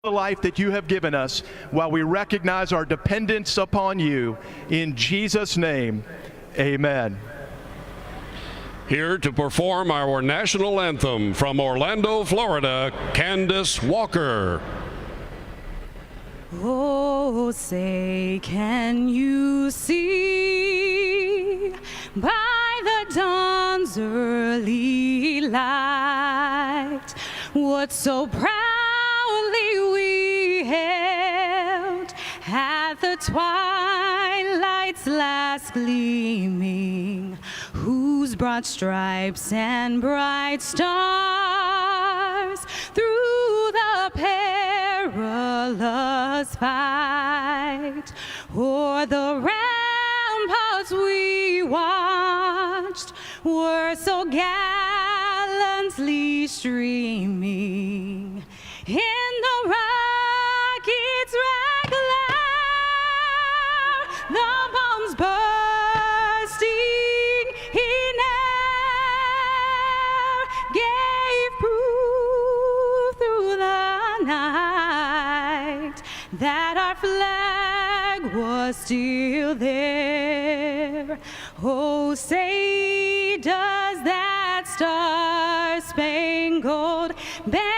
the life that you have given us while we recognize our dependence upon you. In Jesus' name, amen. Here to perform our national anthem from Orlando, Florida, Candace Walker. Oh, say, can you see by the dawn's early light what so proudly we hailed at the twilight's last gleaming, whose broad stripes and bright stars through the perilous fight o'er the ramparts we watched were so gallantly streaming in the rocket's red glare, the bombs bursting in air gave proof through the night that our flag was still there. Oh, say, does that star-spangled banner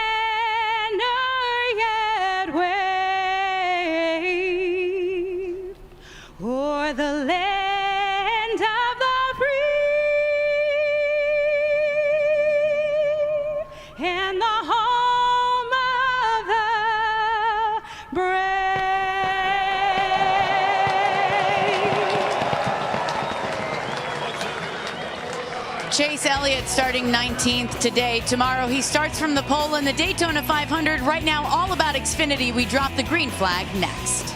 yet wave o'er the land of the free and the home of the brave? Chase Elliott starting 19th today. Tomorrow he starts from the pole in the Daytona 500. Right now, all about Xfinity. We drop the green flag next.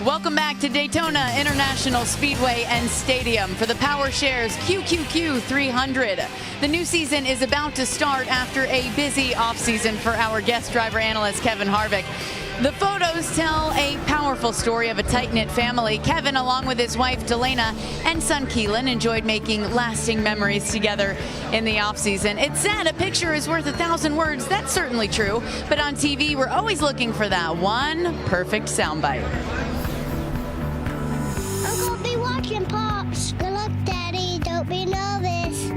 Welcome back to Daytona International Speedway and Stadium for the Powershares QQQ 300. The new season is about to start after a busy offseason for our guest driver analyst Kevin Harvick. The photos tell a powerful story of a tight-knit family. Kevin, along with his wife Delana and son Keelan, enjoyed making lasting memories together in the offseason. It's said a picture is worth 1,000 words. That's certainly true. But on TV, we're always looking for that one perfect soundbite. I'm gonna be watching Pops. Good luck, Daddy. Don't be nervous.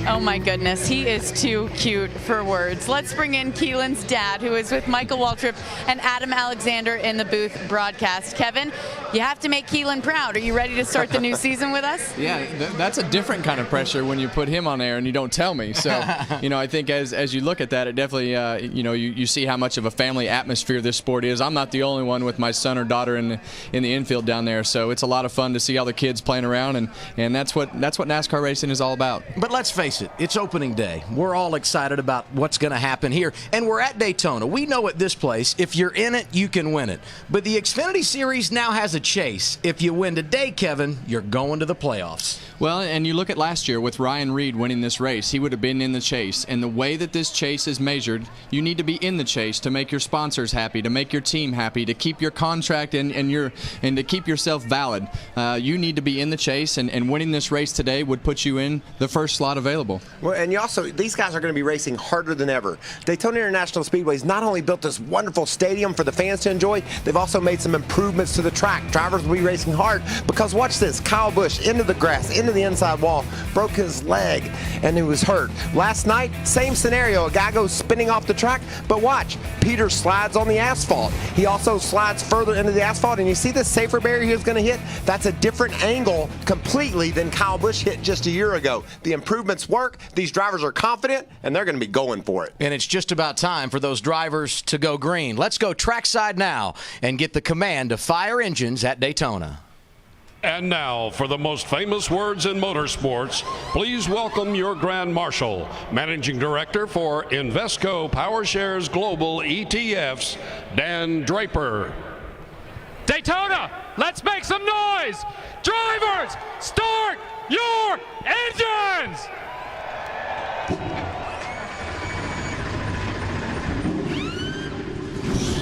Oh my goodness, he is too cute for words. Let's bring in Keelan's dad, who is with Michael Waltrip and Adam Alexander in the booth broadcast. Kevin, you have to make Keelan proud. Are you ready to start the new season with us? Yeah, that's a different kind of pressure when you put him on air and you don't tell me. So, I think as you look at that, it definitely, you see how much of a family atmosphere this sport is. I'm not the only one with my son or daughter in the infield down there. So it's a lot of fun to see all the kids playing around, and that's what NASCAR racing is all about. But let's face it, it's opening day. We're all excited about what's going to happen here, and we're at Daytona. We know at this place, if you're in it, you can win it. But the Xfinity Series now has a chase. If you win today, Kevin, you're going to the playoffs. Well, and you look at last year with Ryan Reed winning this race, he would have been in the chase. And the way that this chase is measured, you need to be in the chase to make your sponsors happy, to make your team happy, to keep your contract and to keep yourself valid. You need to be in the chase, and winning this race today would put you in the first slot available. Well, and you also, these guys are going to be racing harder than ever. Daytona International Speedway's not only built this wonderful stadium for the fans to enjoy, they've also made some improvements to the track. Drivers will be racing hard because watch this, Kyle Busch into the grass, into the inside wall, broke his leg, and he was hurt. Last night, same scenario, a guy goes spinning off the track, but watch, Peter slides on the asphalt. He also slides further into the asphalt, and you see this safer barrier he was going to hit? That's a different angle completely than Kyle Busch hit just a year ago. The improvements work. These drivers are confident, and they're going to be going for it. And it's just about time for those drivers to go green. Let's go trackside now and get the command to fire engines at Daytona. And now, for the most famous words in motorsports, please welcome your Grand Marshal, Managing Director for Invesco Powershares Global ETFs, Dan Draper. Daytona, let's make some noise! Drivers, start your engines!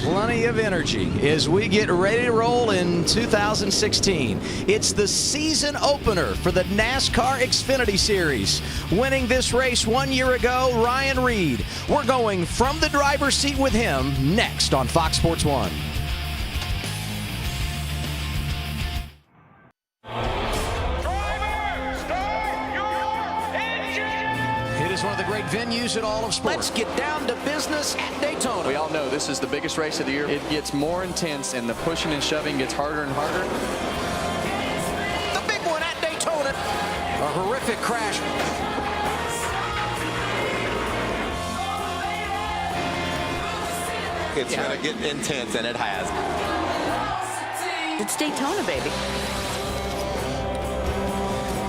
Plenty of energy as we get ready to roll in 2016. It's the season opener for the NASCAR Xfinity Series. Winning this race 1 year ago, Ryan Reed. We're going from the driver's seat with him next on Fox Sports 1. One of the great venues in all of sports. Let's get down to business at Daytona. We all know this is the biggest race of the year. It gets more intense and the pushing and shoving gets harder and harder. The big one at Daytona. A horrific crash. It's going to get intense, and it has. It's Daytona, baby.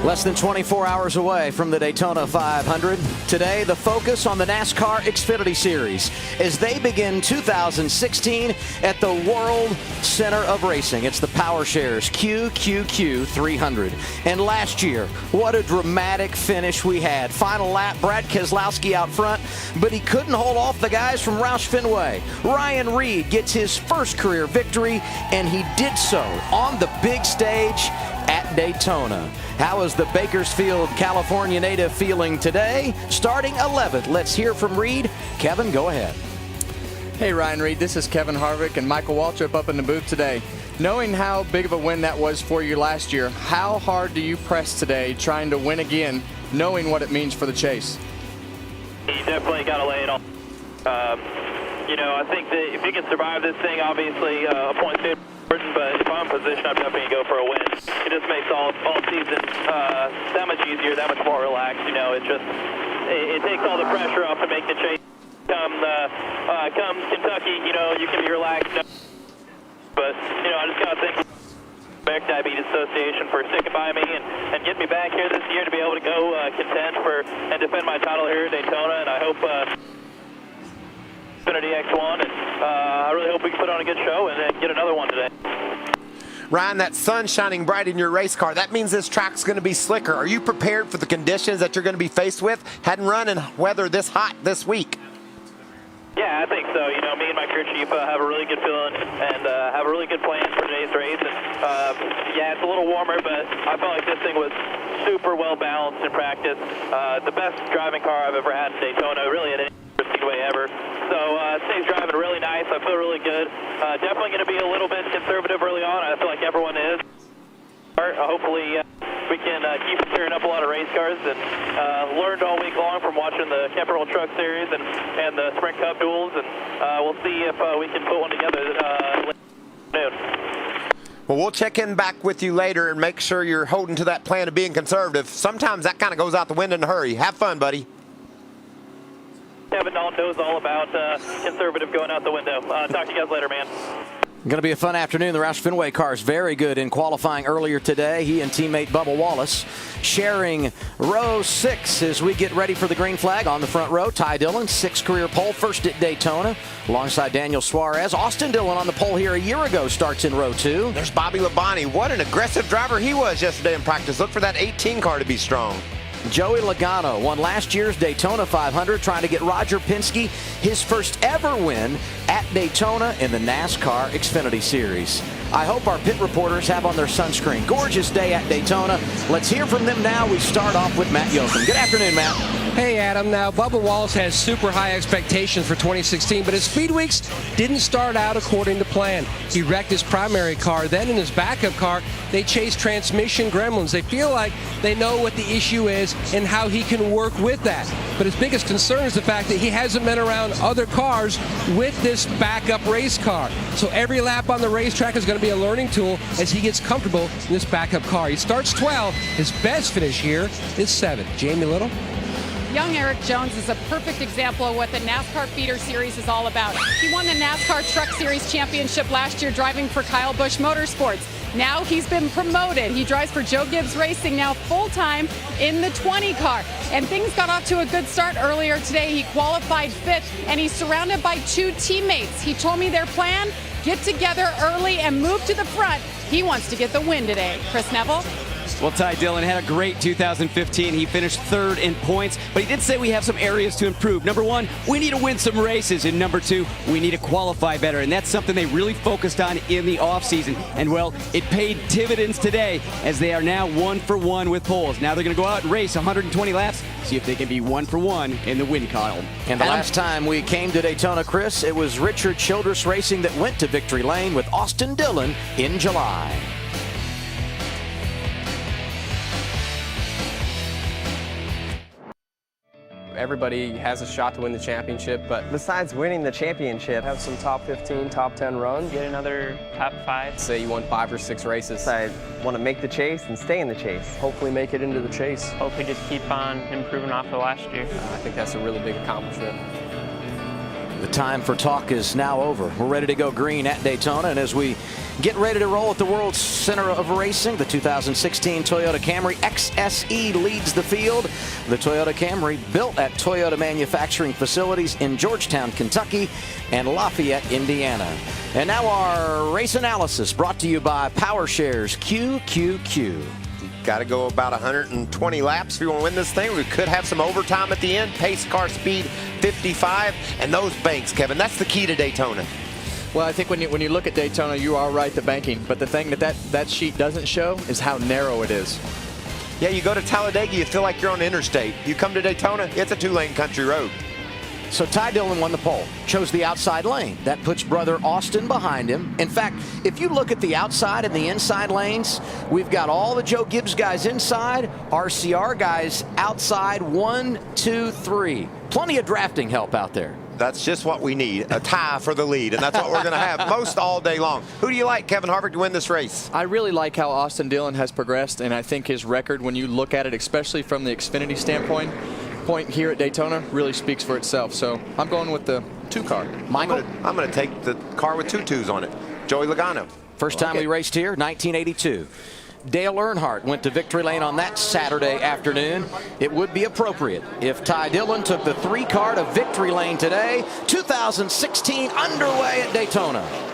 Less than 24 hours away from the Daytona 500. Today, the focus on the NASCAR Xfinity Series as they begin 2016 at the World Center of Racing. It's the Powershares QQQ 300. And last year, what a dramatic finish we had. Final lap, Brad Keselowski out front, but he couldn't hold off the guys from Roush Fenway. Ryan Reed gets his first career victory, and he did so on the big stage at Daytona. How is the Bakersfield, California native feeling today? Starting 11th, let's hear from Reed. Kevin, go ahead. Hey Ryan Reed, this is Kevin Harvick and Michael Waltrip up in the booth today. Knowing how big of a win that was for you last year, how hard do you press today trying to win again, knowing what it means for the chase? You definitely got to lay it on. I think that if you can survive this thing, obviously a point is important, but if I'm in position, I'm definitely going to go for a win. It just makes all season that much easier, that much more relaxed. It takes all the pressure off to make the chase. Come Kentucky, you can be relaxed. But, I just got to thank the American Diabetes Association for sticking by me and getting me back here this year to be able to go contend and defend my title here at Daytona. And I hope Xfinity X1, and I really hope we can put on a good show and get another one today. Ryan, that sun's shining bright in your race car. That means this track's going to be slicker. Are you prepared for the conditions that you're going to be faced with? Hadn't run in weather this hot this week. Yeah, I think so. Me and my crew chief have a really good feeling and have a really good plan for today's race. And yeah, it's a little warmer, but I felt like this thing was super well balanced in practice. The best driving car I've ever had in Daytona, really at any speedway ever. So today's driving really nice. I feel really good. Definitely going to be a little bit conservative early on. I feel like everyone is. Hopefully we can keep tearing up a lot of race cars, and learned all week long from watching the Capital Truck Series and the Sprint Cup duels, and we'll see if we can put one together later afternoon. Well, we'll check in back with you later and make sure you're holding to that plan of being conservative. Sometimes that kind of goes out the window in a hurry. Have fun, buddy. Kevin Dahl knows all about conservative going out the window. Talk to you guys later, man. Going to be a fun afternoon. The Roush Fenway car is very good in qualifying earlier today. He and teammate Bubba Wallace sharing row 6 as we get ready for the green flag. On the front row, Ty Dillon, 6th career pole, first at Daytona, alongside Daniel Suarez. Austin Dillon on the pole here a year ago starts in row 2. There's Bobby Labonte. What an aggressive driver he was yesterday in practice. Look for that 18 car to be strong. Joey Logano won last year's Daytona 500, trying to get Roger Penske his first ever win at Daytona in the NASCAR Xfinity Series. I hope our pit reporters have on their sunscreen. Gorgeous day at Daytona. Let's hear from them now. We start off with Matt Yoakum. Good afternoon, Matt. Hey, Adam. Now, Bubba Wallace has super high expectations for 2016, but his speed weeks didn't start out according to plan. He wrecked his primary car. Then in his backup car, they chased transmission gremlins. They feel like they know what the issue is and how he can work with that. But his biggest concern is the fact that he hasn't been around other cars with this backup race car. So every lap on the racetrack is going to be a learning tool as he gets comfortable in this backup car. He starts 12. His best finish here is 7th. Jamie Little? Young Eric Jones is a perfect example of what the NASCAR Feeder Series is all about. He won the NASCAR Truck Series Championship last year driving for Kyle Busch Motorsports. Now he's been promoted. He drives for Joe Gibbs Racing now full-time in the 20 car. And things got off to a good start earlier today. He qualified 5th, and he's surrounded by 2 teammates. He told me their plan, get together early and move to the front. He wants to get the win today. Chris Neville? Well, Ty Dillon had a great 2015. He finished 3rd in points, but he did say we have some areas to improve. Number 1, we need to win some races, and number 2, we need to qualify better, and that's something they really focused on in the offseason. And, well, it paid dividends today as they are now 1 for 1 with poles. Now they're going to go out and race 120 laps, see if they can be 1 for 1 in the win column. And the last time we came to Daytona, Chris, it was Richard Childress Racing that went to victory lane with Austin Dillon in July. Everybody has a shot to win the championship, but besides winning the championship, have some top 15, top 10 runs, get another top 5. Say you won 5 or 6 races. I want to make the chase and stay in the chase. Hopefully make it into the chase. Hopefully just keep on improving off of last year. I think that's a really big accomplishment. The time for talk is now over. We're ready to go green at Daytona, and as we get ready to roll at the World Center of Racing, the 2016 Toyota Camry XSE leads the field. The Toyota Camry built at Toyota manufacturing facilities in Georgetown, Kentucky and Lafayette, Indiana. And now our race analysis brought to you by Powershares QQQ. Got to go about 120 laps if you want to win this thing. We could have some overtime at the end. Pace car speed 55, and those banks, Kevin, that's the key to Daytona. Well, I think when you look at Daytona, you are right, the banking. But the thing that sheet doesn't show is how narrow it is. Yeah, you go to Talladega, you feel like you're on the interstate. You come to Daytona, it's a 2-lane country road. So Ty Dillon won the pole, chose the outside lane. That puts brother Austin behind him. In fact, if you look at the outside and the inside lanes, we've got all the Joe Gibbs guys inside, RCR guys outside, 1, 2, 3. Plenty of drafting help out there. That's just what we need, a tie for the lead, and that's what we're going to have most all day long. Who do you like, Kevin Harvick, to win this race? I really like how Austin Dillon has progressed, and I think his record, when you look at it, especially from the Xfinity standpoint, here at Daytona really speaks for itself. So I'm going with the 2 car. Michael? I'm going to take the car with 2 2s on it. Joey Logano. First time we raced here, 1982. Dale Earnhardt went to victory lane on that Saturday afternoon. It would be appropriate if Ty Dillon took the 3 car to victory lane today. 2016 underway at Daytona.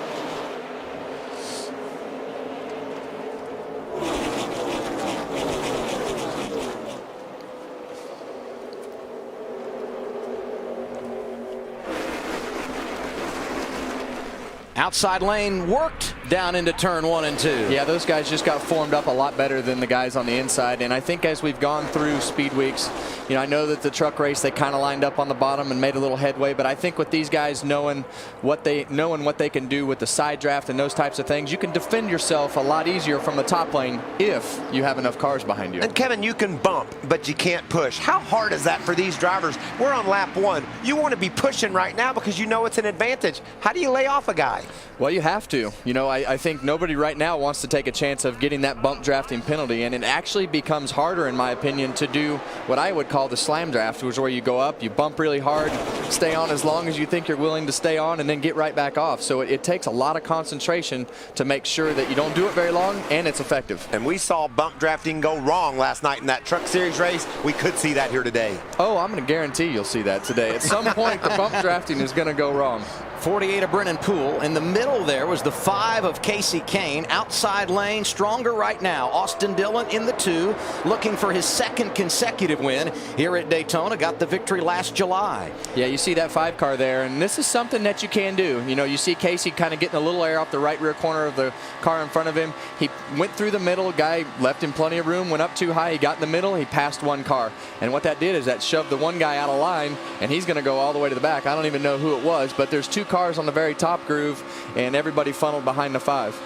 Outside lane worked down into turn 1 and 2. Yeah, those guys just got formed up a lot better than the guys on the inside. And I think as we've gone through speed weeks, you know, I know that the truck race, they kind of lined up on the bottom and made a little headway. But I think with these guys knowing what they can do with the side draft and those types of things, you can defend yourself a lot easier from the top lane if you have enough cars behind you. And Kevin, you can bump, but you can't push. How hard is that for these drivers? We're on lap 1. You want to be pushing right now because you know it's an advantage. How do you lay off a guy? Well, you have to. You know, I think nobody right now wants to take a chance of getting that bump drafting penalty, and it actually becomes harder, in my opinion, to do what I would call the slam draft, which is where you go up, you bump really hard, stay on as long as you think you're willing to stay on, and then get right back off. So it takes a lot of concentration to make sure that you don't do it very long and it's effective. And we saw bump drafting go wrong last night in that Truck Series race. We could see that here today. Oh, I'm going to guarantee you'll see that today. At some point, the bump drafting is going to go wrong. 48 of Brennan Poole. In the middle there was the 5 of Casey Kane. Outside lane, stronger right now. Austin Dillon in the 2, looking for his 2nd consecutive win here at Daytona. Got the victory last July. Yeah, you see that 5 car there, and this is something that you can do. You know, you see Casey kind of getting a little air off the right rear corner of the car in front of him. He went through the middle. Guy left him plenty of room, went up too high. He got in the middle. He passed 1 car. And what that did is that shoved the 1 guy out of line, and he's going to go all the way to the back. I don't even know who it was, but there's 2 cars on the very top groove, and everybody funneled behind the 5.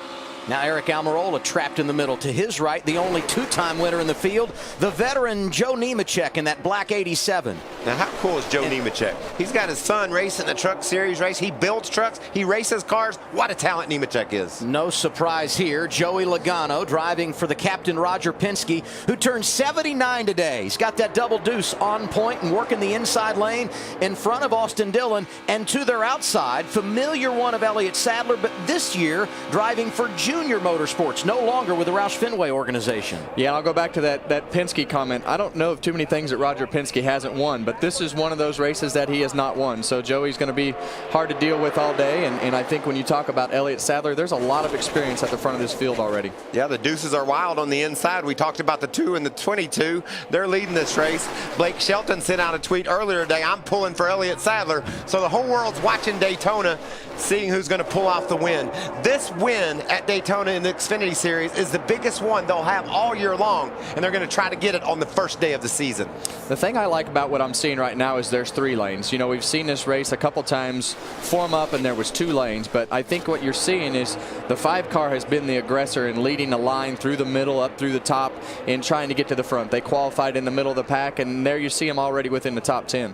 Now Eric Almirola trapped in the middle. To his right, the only 2-time winner in the field, the veteran Joe Nemechek in that black 87. Now how cool is Joe Nemechek? He's got his son racing the Truck Series race. He builds trucks. He races cars. What a talent Nemechek is. No surprise here. Joey Logano driving for the captain Roger Penske, who turned 79 today. He's got that double deuce on point and working the inside lane in front of Austin Dillon. And to their outside, familiar one of Elliott Sadler, but this year driving for Junior Junior Motorsports, no longer with the Roush Fenway organization. Yeah, I'll go back to that Penske comment. I don't know of too many things that Roger Penske hasn't won, but this is one of those races that he has not won. So Joey's going to be hard to deal with all day, and I think when you talk about Elliott Sadler, there's a lot of experience at the front of this field already. Yeah, the deuces are wild on the inside. We talked about the 2 and the 22. They're leading this race. Blake Shelton sent out a tweet earlier today, I'm pulling for Elliott Sadler. So the whole world's watching Daytona, seeing who's going to pull off the win. This win at Daytona in the Xfinity Series is the biggest one they'll have all year long, and they're going to try to get it on the first day of the season. The thing I like about what I'm seeing right now is there's 3 lanes. You know, we've seen this race a couple times form up and there was 2 lanes, but I think what you're seeing is the 5 car has been the aggressor in leading the line through the middle, up through the top, and trying to get to the front. They qualified in the middle of the pack, and there you see them already within the top 10.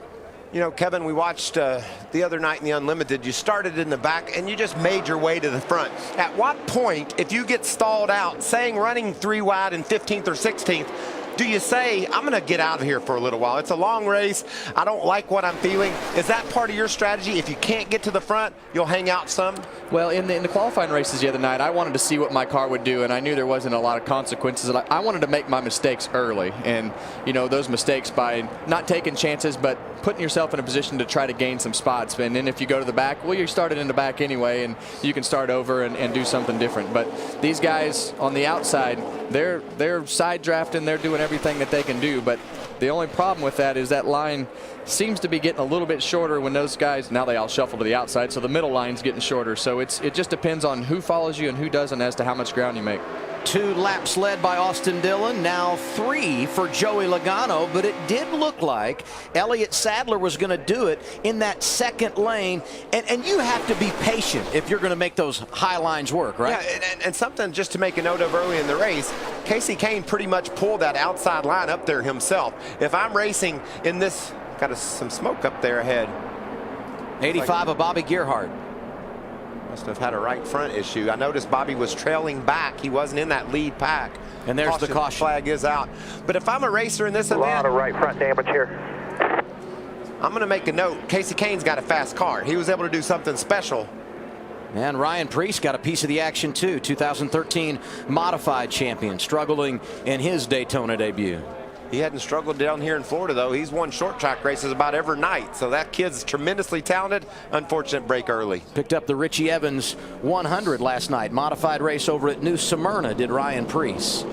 You know, Kevin, we watched the other night in the Unlimited. You started in the back and you just made your way to the front. At what point, if you get stalled out, saying running 3 wide in 15th or 16th, do you say, I'm going to get out of here for a little while? It's a long race. I don't like what I'm feeling. Is that part of your strategy? If you can't get to the front, you'll hang out some? Well, in the qualifying races the other night, I wanted to see what my car would do, and I knew there wasn't a lot of consequences. I wanted to make my mistakes early, and, you know, those mistakes by not taking chances, but putting yourself in a position to try to gain some spots. And then if you go to the back, well, you started in the back anyway, and you can start over and do something different. But these guys on the outside, they're side drafting, they're doing everything that they can do, but the only problem with that is that line seems to be getting a little bit shorter when those guys, now they all shuffle to the outside, so the middle line's getting shorter. So it just depends on who follows you and who doesn't as to how much ground you make. 2 laps led by Austin Dillon, now 3 for Joey Logano, but it did look like Elliott Sadler was going to do it in that second lane, and you have to be patient if you're going to make those high lines work, right? Yeah, and something just to make a note of early in the race, Casey Kane pretty much pulled that outside line up there himself. If I'm racing in this, got some smoke up there ahead. 85 of Bobby Gearhart. Must have had a right front issue. I noticed Bobby was trailing back. He wasn't in that lead pack. And there's the caution. Flag is out. But if I'm a racer in this event, a lot of right front damage here. I'm going to make a note. Casey Kane's got a fast car. He was able to do something special. And Ryan Preece got a piece of the action too. 2013 modified champion, struggling in his Daytona debut. He hadn't struggled down here in Florida, though. He's won short track races about every night. So that kid's tremendously talented. Unfortunate break early. Picked up the Richie Evans 100 last night. Modified race over at New Smyrna did Ryan Preece.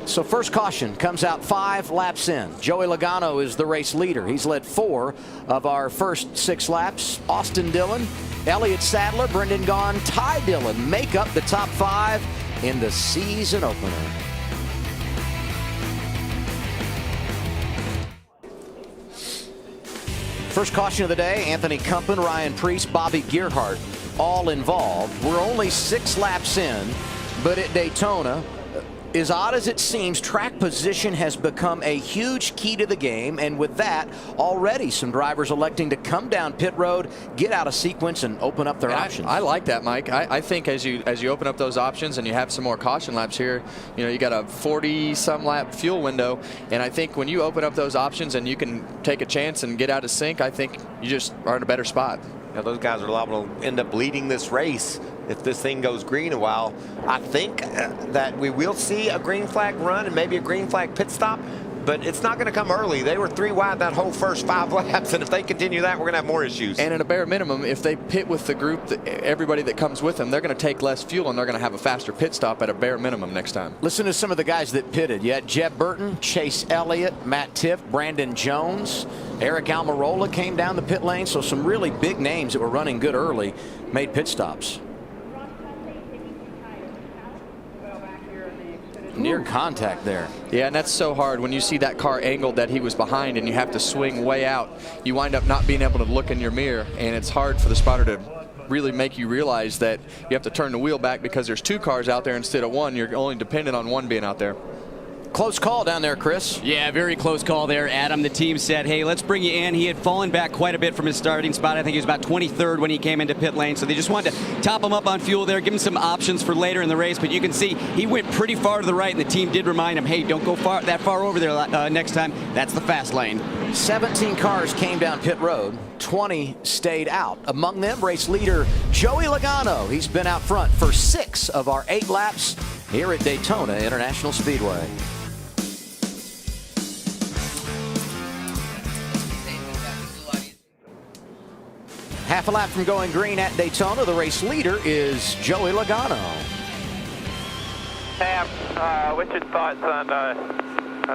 So first caution comes out 5 laps in. Joey Logano is the race leader. He's led 4 of our first 6 laps. Austin Dillon, Elliott Sadler, Brendan Gaughan, Ty Dillon make up the top 5 in the season opener. First caution of the day, Anthony Kumpen, Ryan Preece, Bobby Gearhart, all involved. We're only 6 laps in, but at Daytona, as odd as it seems, track position has become a huge key to the game, and with that, already some drivers electing to come down pit road, get out of sequence, and open up their options. I like that, Mike. I think as you open up those options and you have some more caution laps here, you know, you got a 40-some lap fuel window, and I think when you open up those options and you can take a chance and get out of sync, I think you just are in a better spot. Now, those guys are liable to end up leading this race if this thing goes green a while. I think that we will see a green flag run and maybe a green flag pit stop, but it's not going to come early. They were 3 wide that whole first 5 laps, and if they continue that, we're going to have more issues. And at a bare minimum, if they pit with the group, everybody that comes with them, they're going to take less fuel and they're going to have a faster pit stop at a bare minimum next time. Listen to some of the guys that pitted. You had Jeb Burton, Chase Elliott, Matt Tiff, Brandon Jones, Eric Almirola came down the pit lane, so some really big names that were running good early made pit stops. Near contact there. Yeah, and that's so hard when you see that car angled that he was behind and you have to swing way out. You wind up not being able to look in your mirror, and it's hard for the spotter to really make you realize that you have to turn the wheel back because there's 2 cars out there instead of 1. You're only dependent on 1 being out there. Close call down there, Chris. Yeah, very close call there, Adam. The team said, hey, let's bring you in. He had fallen back quite a bit from his starting spot. I think he was about 23rd when he came into pit lane. So they just wanted to top him up on fuel there, give him some options for later in the race. But you can see he went pretty far to the right, and the team did remind him, hey, don't go that far over there next time. That's the fast lane. 17 cars came down pit road. 20 stayed out. Among them, race leader Joey Logano. He's been out front for 6 of our 8 laps here at Daytona International Speedway. Half a lap from going green at Daytona. The race leader is Joey Logano. Sam, what's your thoughts on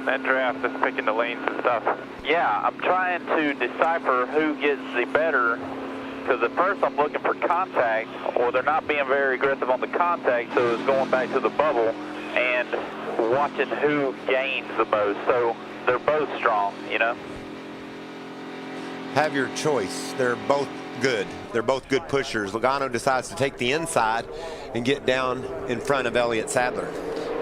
that draft, just picking the lanes and stuff? Yeah, I'm trying to decipher who gets the better, because at first I'm looking for contact, or they're not being very aggressive on the contact, so it's going back to the bubble and watching who gains the most. So they're both strong, you know? Have your choice. They're both good. They're both good pushers. Logano decides to take the inside and get down in front of Elliott Sadler.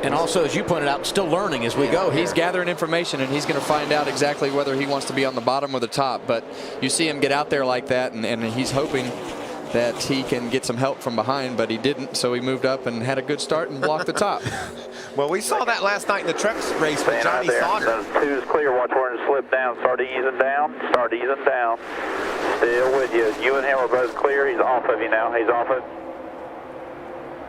And also, as you pointed out, still learning as we go. He's gathering information, and he's going to find out exactly whether he wants to be on the bottom or the top. But you see him get out there like that, and he's hoping that he can get some help from behind, but he didn't. So he moved up and had a good start and blocked the top. Well, we saw that last night in the trucks race with Johnny Sauter. 2's clear. Watch where it slip down. Start easing down. Start easing down. Still with you. You and him are both clear. He's off of you now. He's off of.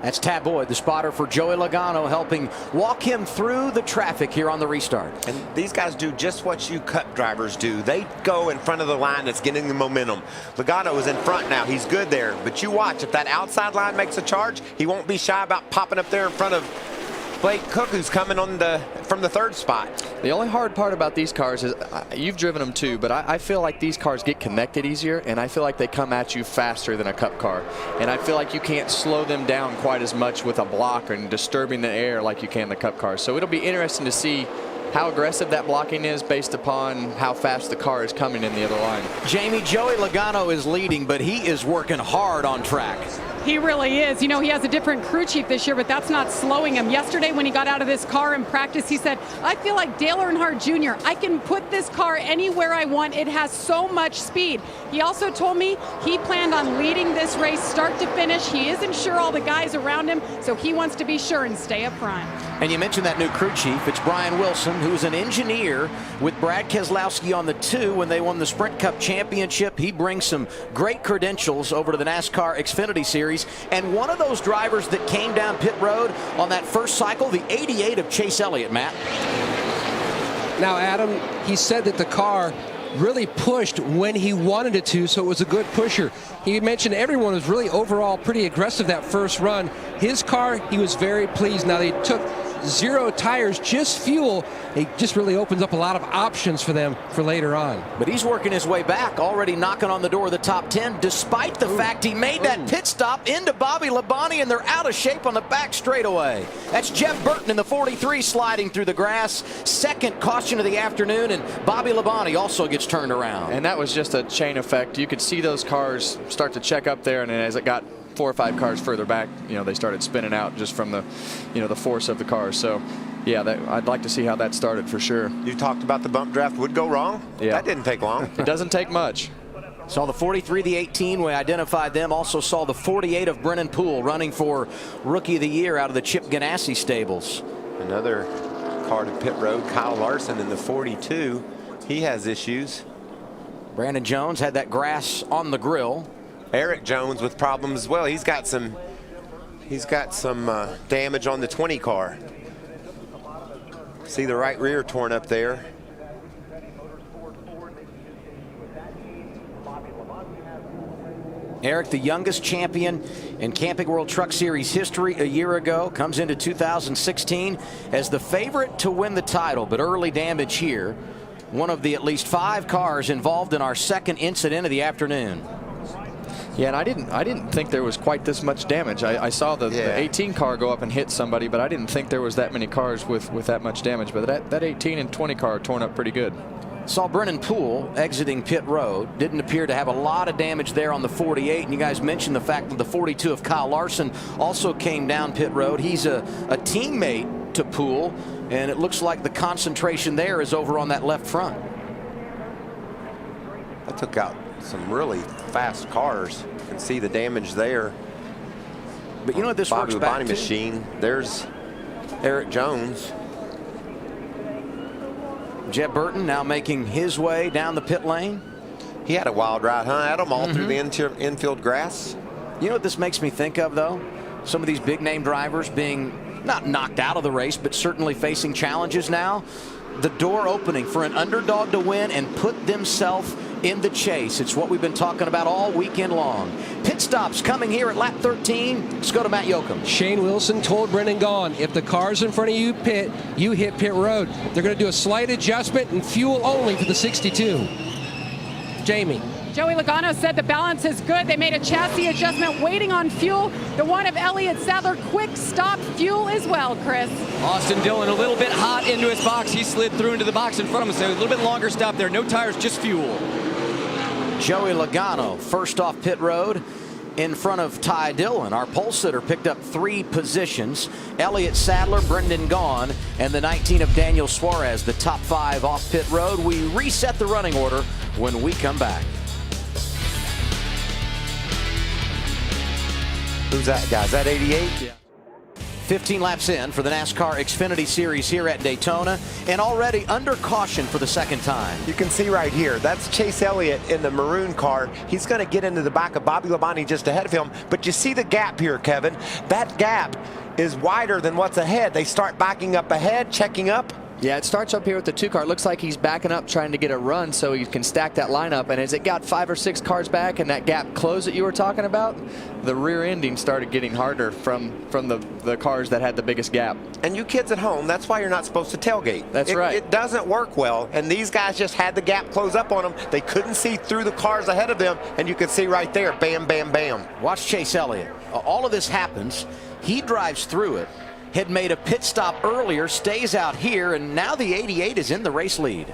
That's Tad Boyd, the spotter for Joey Logano, helping walk him through the traffic here on the restart. And these guys do just what you Cup drivers do. They go in front of the line that's getting the momentum. Logano is in front now. He's good there. But you watch, if that outside line makes a charge, he won't be shy about popping up there in front of Blake Cook, who's coming on from the 3rd spot. The only hard part about these cars is you've driven them too, but I feel like these cars get connected easier, and I feel like they come at you faster than a Cup car. And I feel like you can't slow them down quite as much with a block and disturbing the air like you can the Cup cars. So it'll be interesting to see how aggressive that blocking is based upon how fast the car is coming in the other line. Jamie, Joey Logano is leading, but he is working hard on track. He really is. You know, he has a different crew chief this year, but that's not slowing him. Yesterday, when he got out of this car in practice, he said, I feel like Dale Earnhardt Jr. I can put this car anywhere I want. It has so much speed. He also told me he planned on leading this race start to finish. He isn't sure all the guys around him, so he wants to be sure and stay up front. And you mentioned that new crew chief. It's Brian Wilson, who's an engineer with Brad Keselowski on the 2 when they won the Sprint Cup Championship. He brings some great credentials over to the NASCAR Xfinity Series. And one of those drivers that came down pit road on that first cycle, the 88 of Chase Elliott, Matt. Now, Adam, he said that the car really pushed when he wanted it to, so it was a good pusher. He mentioned everyone was really overall pretty aggressive that first run. His car, he was very pleased. Now, they took 0 tires, just fuel. It just really opens up a lot of options for them for later on. But he's working his way back, already knocking on the door of the top 10, despite the fact he made that pit stop into Bobby Labonte, and they're out of shape on the back straightaway. That's Jeff Burton in the 43 sliding through the grass. Second caution of the afternoon, and Bobby Labonte also gets turned around. And that was just a chain effect. You could see those cars start to check up there, and as it got 4 or 5 cars further back, you know, they started spinning out just from the, you know, the force of the cars. So, yeah, I'd like to see how that started for sure. You talked about the bump draft would go wrong. Yeah, that didn't take long. It doesn't take much. Saw the 43, the 18. We identified them. Also saw the 48 of Brennan Poole running for Rookie of the Year out of the Chip Ganassi stables. Another car to pit road, Kyle Larson in the 42. He has issues. Brandon Jones had that grass on the grill. Eric Jones with problems as well. He's got some damage on the 20 car. See the right rear torn up there. Eric, the youngest champion in Camping World Truck Series history a year ago, comes into 2016 as the favorite to win the title, but early damage here. One of the at least 5 cars involved in our second incident of the afternoon. Yeah, and I didn't think there was quite this much damage. I saw the 18 car go up and hit somebody, but I didn't think there was that many cars with that much damage. But that 18 and 20 car torn up pretty good. Saw Brennan Poole exiting pit road. Didn't appear to have a lot of damage there on the 48. And you guys mentioned the fact that the 42 of Kyle Larson also came down pit road. He's a teammate to Poole, And it looks like the concentration there is over on that left front. That took out some really fast cars. You can see the damage there. But you know what this works back Bobby to? machine. There's Eric Jones. Jeb Burton now making his way down the pit lane. He had a wild ride, huh, Adam? All through the infield grass. You know what this makes me think of, though? Some of these big name drivers being not knocked out of the race, but certainly facing challenges now. The door opening for an underdog to win and put themselves in the chase. It's what we've been talking about all weekend long. Pit stops coming here at lap 13. Let's go to Matt Yoakum. Shane Wilson told Brendan Gaughan, if the car's in front of you pit, you hit pit road. They're going to do a slight adjustment and fuel only for the 62. Jamie. Joey Logano said the balance is good. They made a chassis adjustment waiting on fuel. The one of Elliott Sadler, quick stop fuel as well, Chris. Austin Dillon a little bit hot into his box. He slid through into the box in front of him. So a little bit longer stop there. No tires, just fuel. Joey Logano first off pit road in front of Ty Dillon. Our pole sitter picked up 3 positions. Elliott Sadler, Brendan Gaughan, and the 19 of Daniel Suarez, the top 5 off pit road. We reset the running order when we come back. Who's that guy? Is that 88? Yeah. 15 laps in for the NASCAR Xfinity Series here at Daytona, and already under caution for the second time. You can see right here, that's Chase Elliott in the maroon car. He's going to get into the back of Bobby Labonte just ahead of him. But you see the gap here, Kevin. That gap is wider than what's ahead. They start backing up ahead, checking up. Yeah, it starts up here with the 2 car. It looks like he's backing up trying to get a run so he can stack that lineup. And as it got 5 or 6 cars back and that gap closed that you were talking about, the rear ending started getting harder from the cars that had the biggest gap. And you kids at home, that's why you're not supposed to tailgate. That's right. It doesn't work well. And these guys just had the gap close up on them. They couldn't see through the cars ahead of them. And you can see right there, bam, bam, bam. Watch Chase Elliott. All of this happens. He drives through it. Had made a pit stop earlier, stays out here, and now the 88 is in the race lead.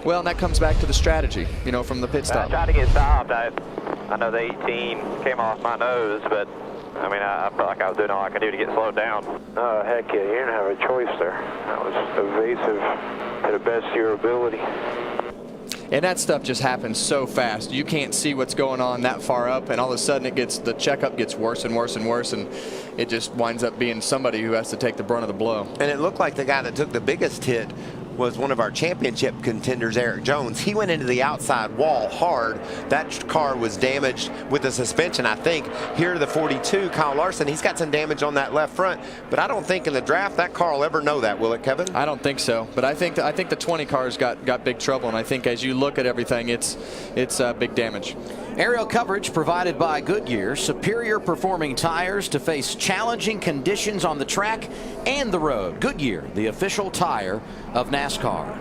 Well, and that comes back to the strategy, you know, from the pit stop. I tried to get stopped. I know the 18 came off my nose, but I mean, I felt like I was doing all I could do to get slowed down. Oh, heck yeah, you didn't have a choice there. That was evasive to the best of your ability. And that stuff just happens so fast. You can't see what's going on that far up, and all of a sudden the checkup gets worse and worse and worse, and it just winds up being somebody who has to take the brunt of the blow. And it looked like the guy that took the biggest hit was one of our championship contenders, Eric Jones. He went into the outside wall hard. That car was damaged with the suspension, I think. Here, the 42, Kyle Larson, he's got some damage on that left front. But I don't think in the draft that car will ever know that, will it, Kevin? I don't think so. But I think the 20 cars got big trouble, and I think as you look at everything, it's big damage. Aerial coverage provided by Goodyear, superior performing tires to face challenging conditions on the track and the road. Goodyear, the official tire of NASCAR.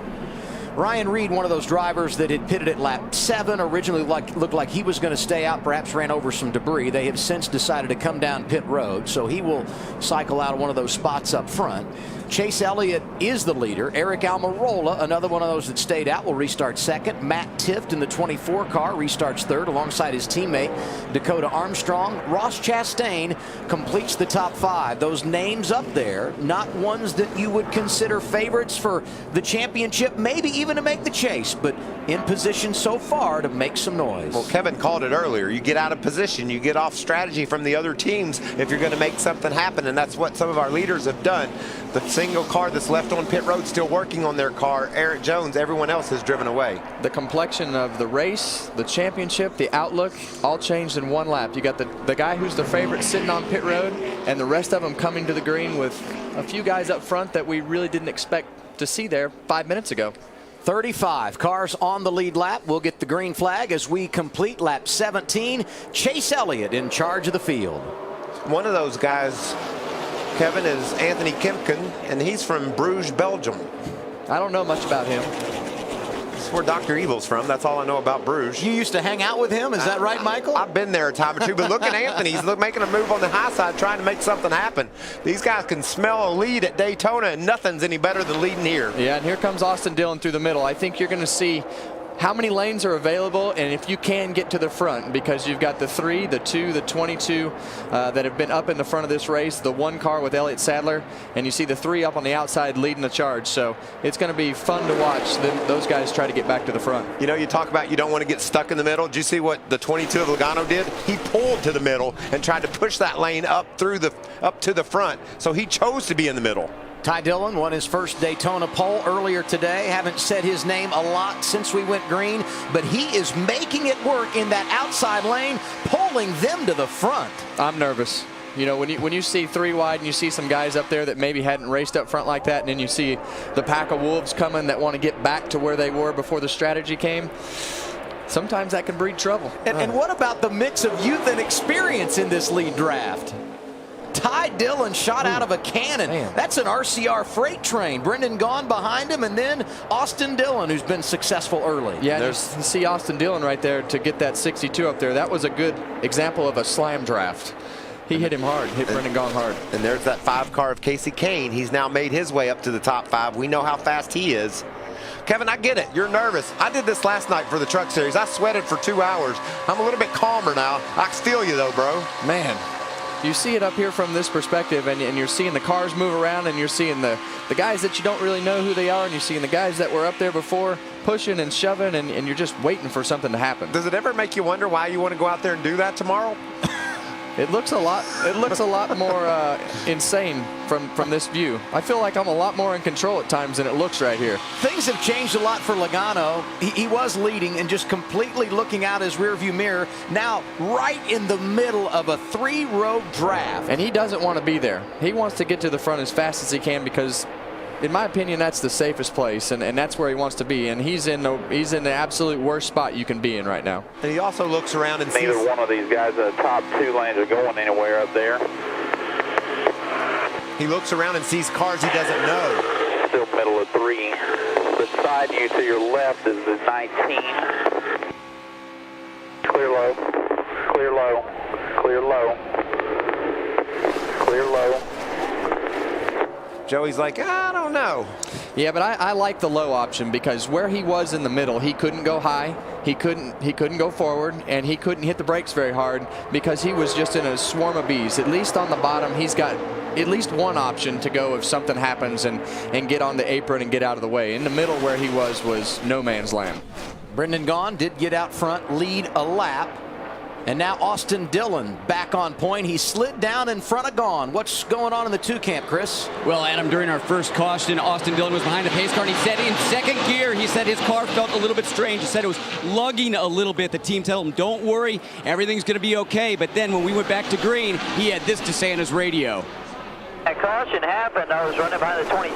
Ryan Reed, one of those drivers that had pitted at lap 7, originally looked like he was going to stay out, perhaps ran over some debris. They have since decided to come down pit road, so he will cycle out of one of those spots up front. Chase Elliott is the leader. Eric Almirola, another one of those that stayed out, will restart second. Matt Tifft in the 24 car restarts third alongside his teammate Dakota Armstrong. Ross Chastain completes the top 5. Those names up there, not ones that you would consider favorites for the championship, maybe even to make the chase, but in position so far to make some noise. Well, Kevin called it earlier. You get out of position, you get off strategy from the other teams if you're going to make something happen, and that's what some of our leaders have done. The single car that's left on pit road still working on their car, Eric Jones, everyone else has driven away. The complexion of the race, the championship, the outlook, all changed in one lap. You got the guy who's the favorite sitting on pit road, and the rest of them coming to the green with a few guys up front that we really didn't expect to see there 5 minutes ago. 35 cars on the lead lap. We'll get the green flag as we complete lap 17. Chase Elliott in charge of the field. One of those guys, Kevin, is Anthony Kempkin, and he's from Bruges, Belgium. I don't know much about him. This is where Dr. Evil's from. That's all I know about Bruges. You used to hang out with him? Is that right, Michael? I've been there a time or two, but look at Anthony. He's making a move on the high side, trying to make something happen. These guys can smell a lead at Daytona, and nothing's any better than leading here. Yeah, and here comes Austin Dillon through the middle. I think you're going to see how many lanes are available, and if you can get to the front, because you've got the 3, the 2, the 22 that have been up in the front of this race, the 1 car with Elliott Sadler, and you see the 3 up on the outside leading the charge. So it's going to be fun to watch those guys try to get back to the front. You know, you talk about you don't want to get stuck in the middle. Did you see what the 22 of Logano did? He pulled to the middle and tried to push that lane up to the front. So he chose to be in the middle. Ty Dillon won his first Daytona pole earlier today. Haven't said his name a lot since we went green, but he is making it work in that outside lane, pulling them to the front. I'm nervous. You know, when you see 3 wide and you see some guys up there that maybe hadn't raced up front like that, and then you see the pack of wolves coming that want to get back to where they were before the strategy came, sometimes that can breed trouble. And what about the mix of youth and experience in this lead draft? Ty Dillon shot out of a cannon. Man. That's an RCR freight train. Brendan Gaughan behind him, and then Austin Dillon, who's been successful early. Yeah, you see Austin Dillon right there to get that 62 up there. That was a good example of a slam draft. He hit him hard, hit Brendan Gaughan hard. And there's that 5 car of Casey Kane. He's now made his way up to the top 5. We know how fast he is. Kevin, I get it. You're nervous. I did this last night for the Truck Series. I sweated for 2 hours. I'm a little bit calmer now. I feel you, though, bro. Man. You see it up here from this perspective, and you're seeing the cars move around, and you're seeing the guys that you don't really know who they are, and you're seeing the guys that were up there before pushing and shoving, and you're just waiting for something to happen. Does it ever make you wonder why you want to go out there and do that tomorrow? It looks a lot more insane from this view. I feel like I'm a lot more in control at times than it looks right here. Things have changed a lot for Logano. He was leading and just completely looking out his rearview mirror. Now right in the middle of a 3-row draft. And he doesn't want to be there. He wants to get to the front as fast as he can, because in my opinion, that's the safest place, and that's where he wants to be. And he's in the absolute worst spot you can be in right now. And he also looks around and sees neither one of these guys, the top 2 lanes, are going anywhere up there. He looks around and sees cars he doesn't know. Still middle of 3. Beside you to your left is the 19. Clear low, clear low, clear low, clear low. Joey's like, I don't know. Yeah, but I like the low option, because where he was in the middle, he couldn't go high, he couldn't go forward, and he couldn't hit the brakes very hard because he was just in a swarm of bees. At least on the bottom, he's got at least one option to go if something happens and get on the apron and get out of the way. In the middle where he was no man's land. Brendan Gaughan did get out front, lead a lap. And now Austin Dillon back on point. He slid down in front of Gaughan. What's going on in the 2 camp, Chris? Well, Adam, during our first caution, Austin Dillon was behind the pace car, and he said in second gear, he said his car felt a little bit strange. He said it was lugging a little bit. The team told him, don't worry, everything's going to be okay. But then when we went back to green, he had this to say on his radio. That caution happened. I was running behind the 22,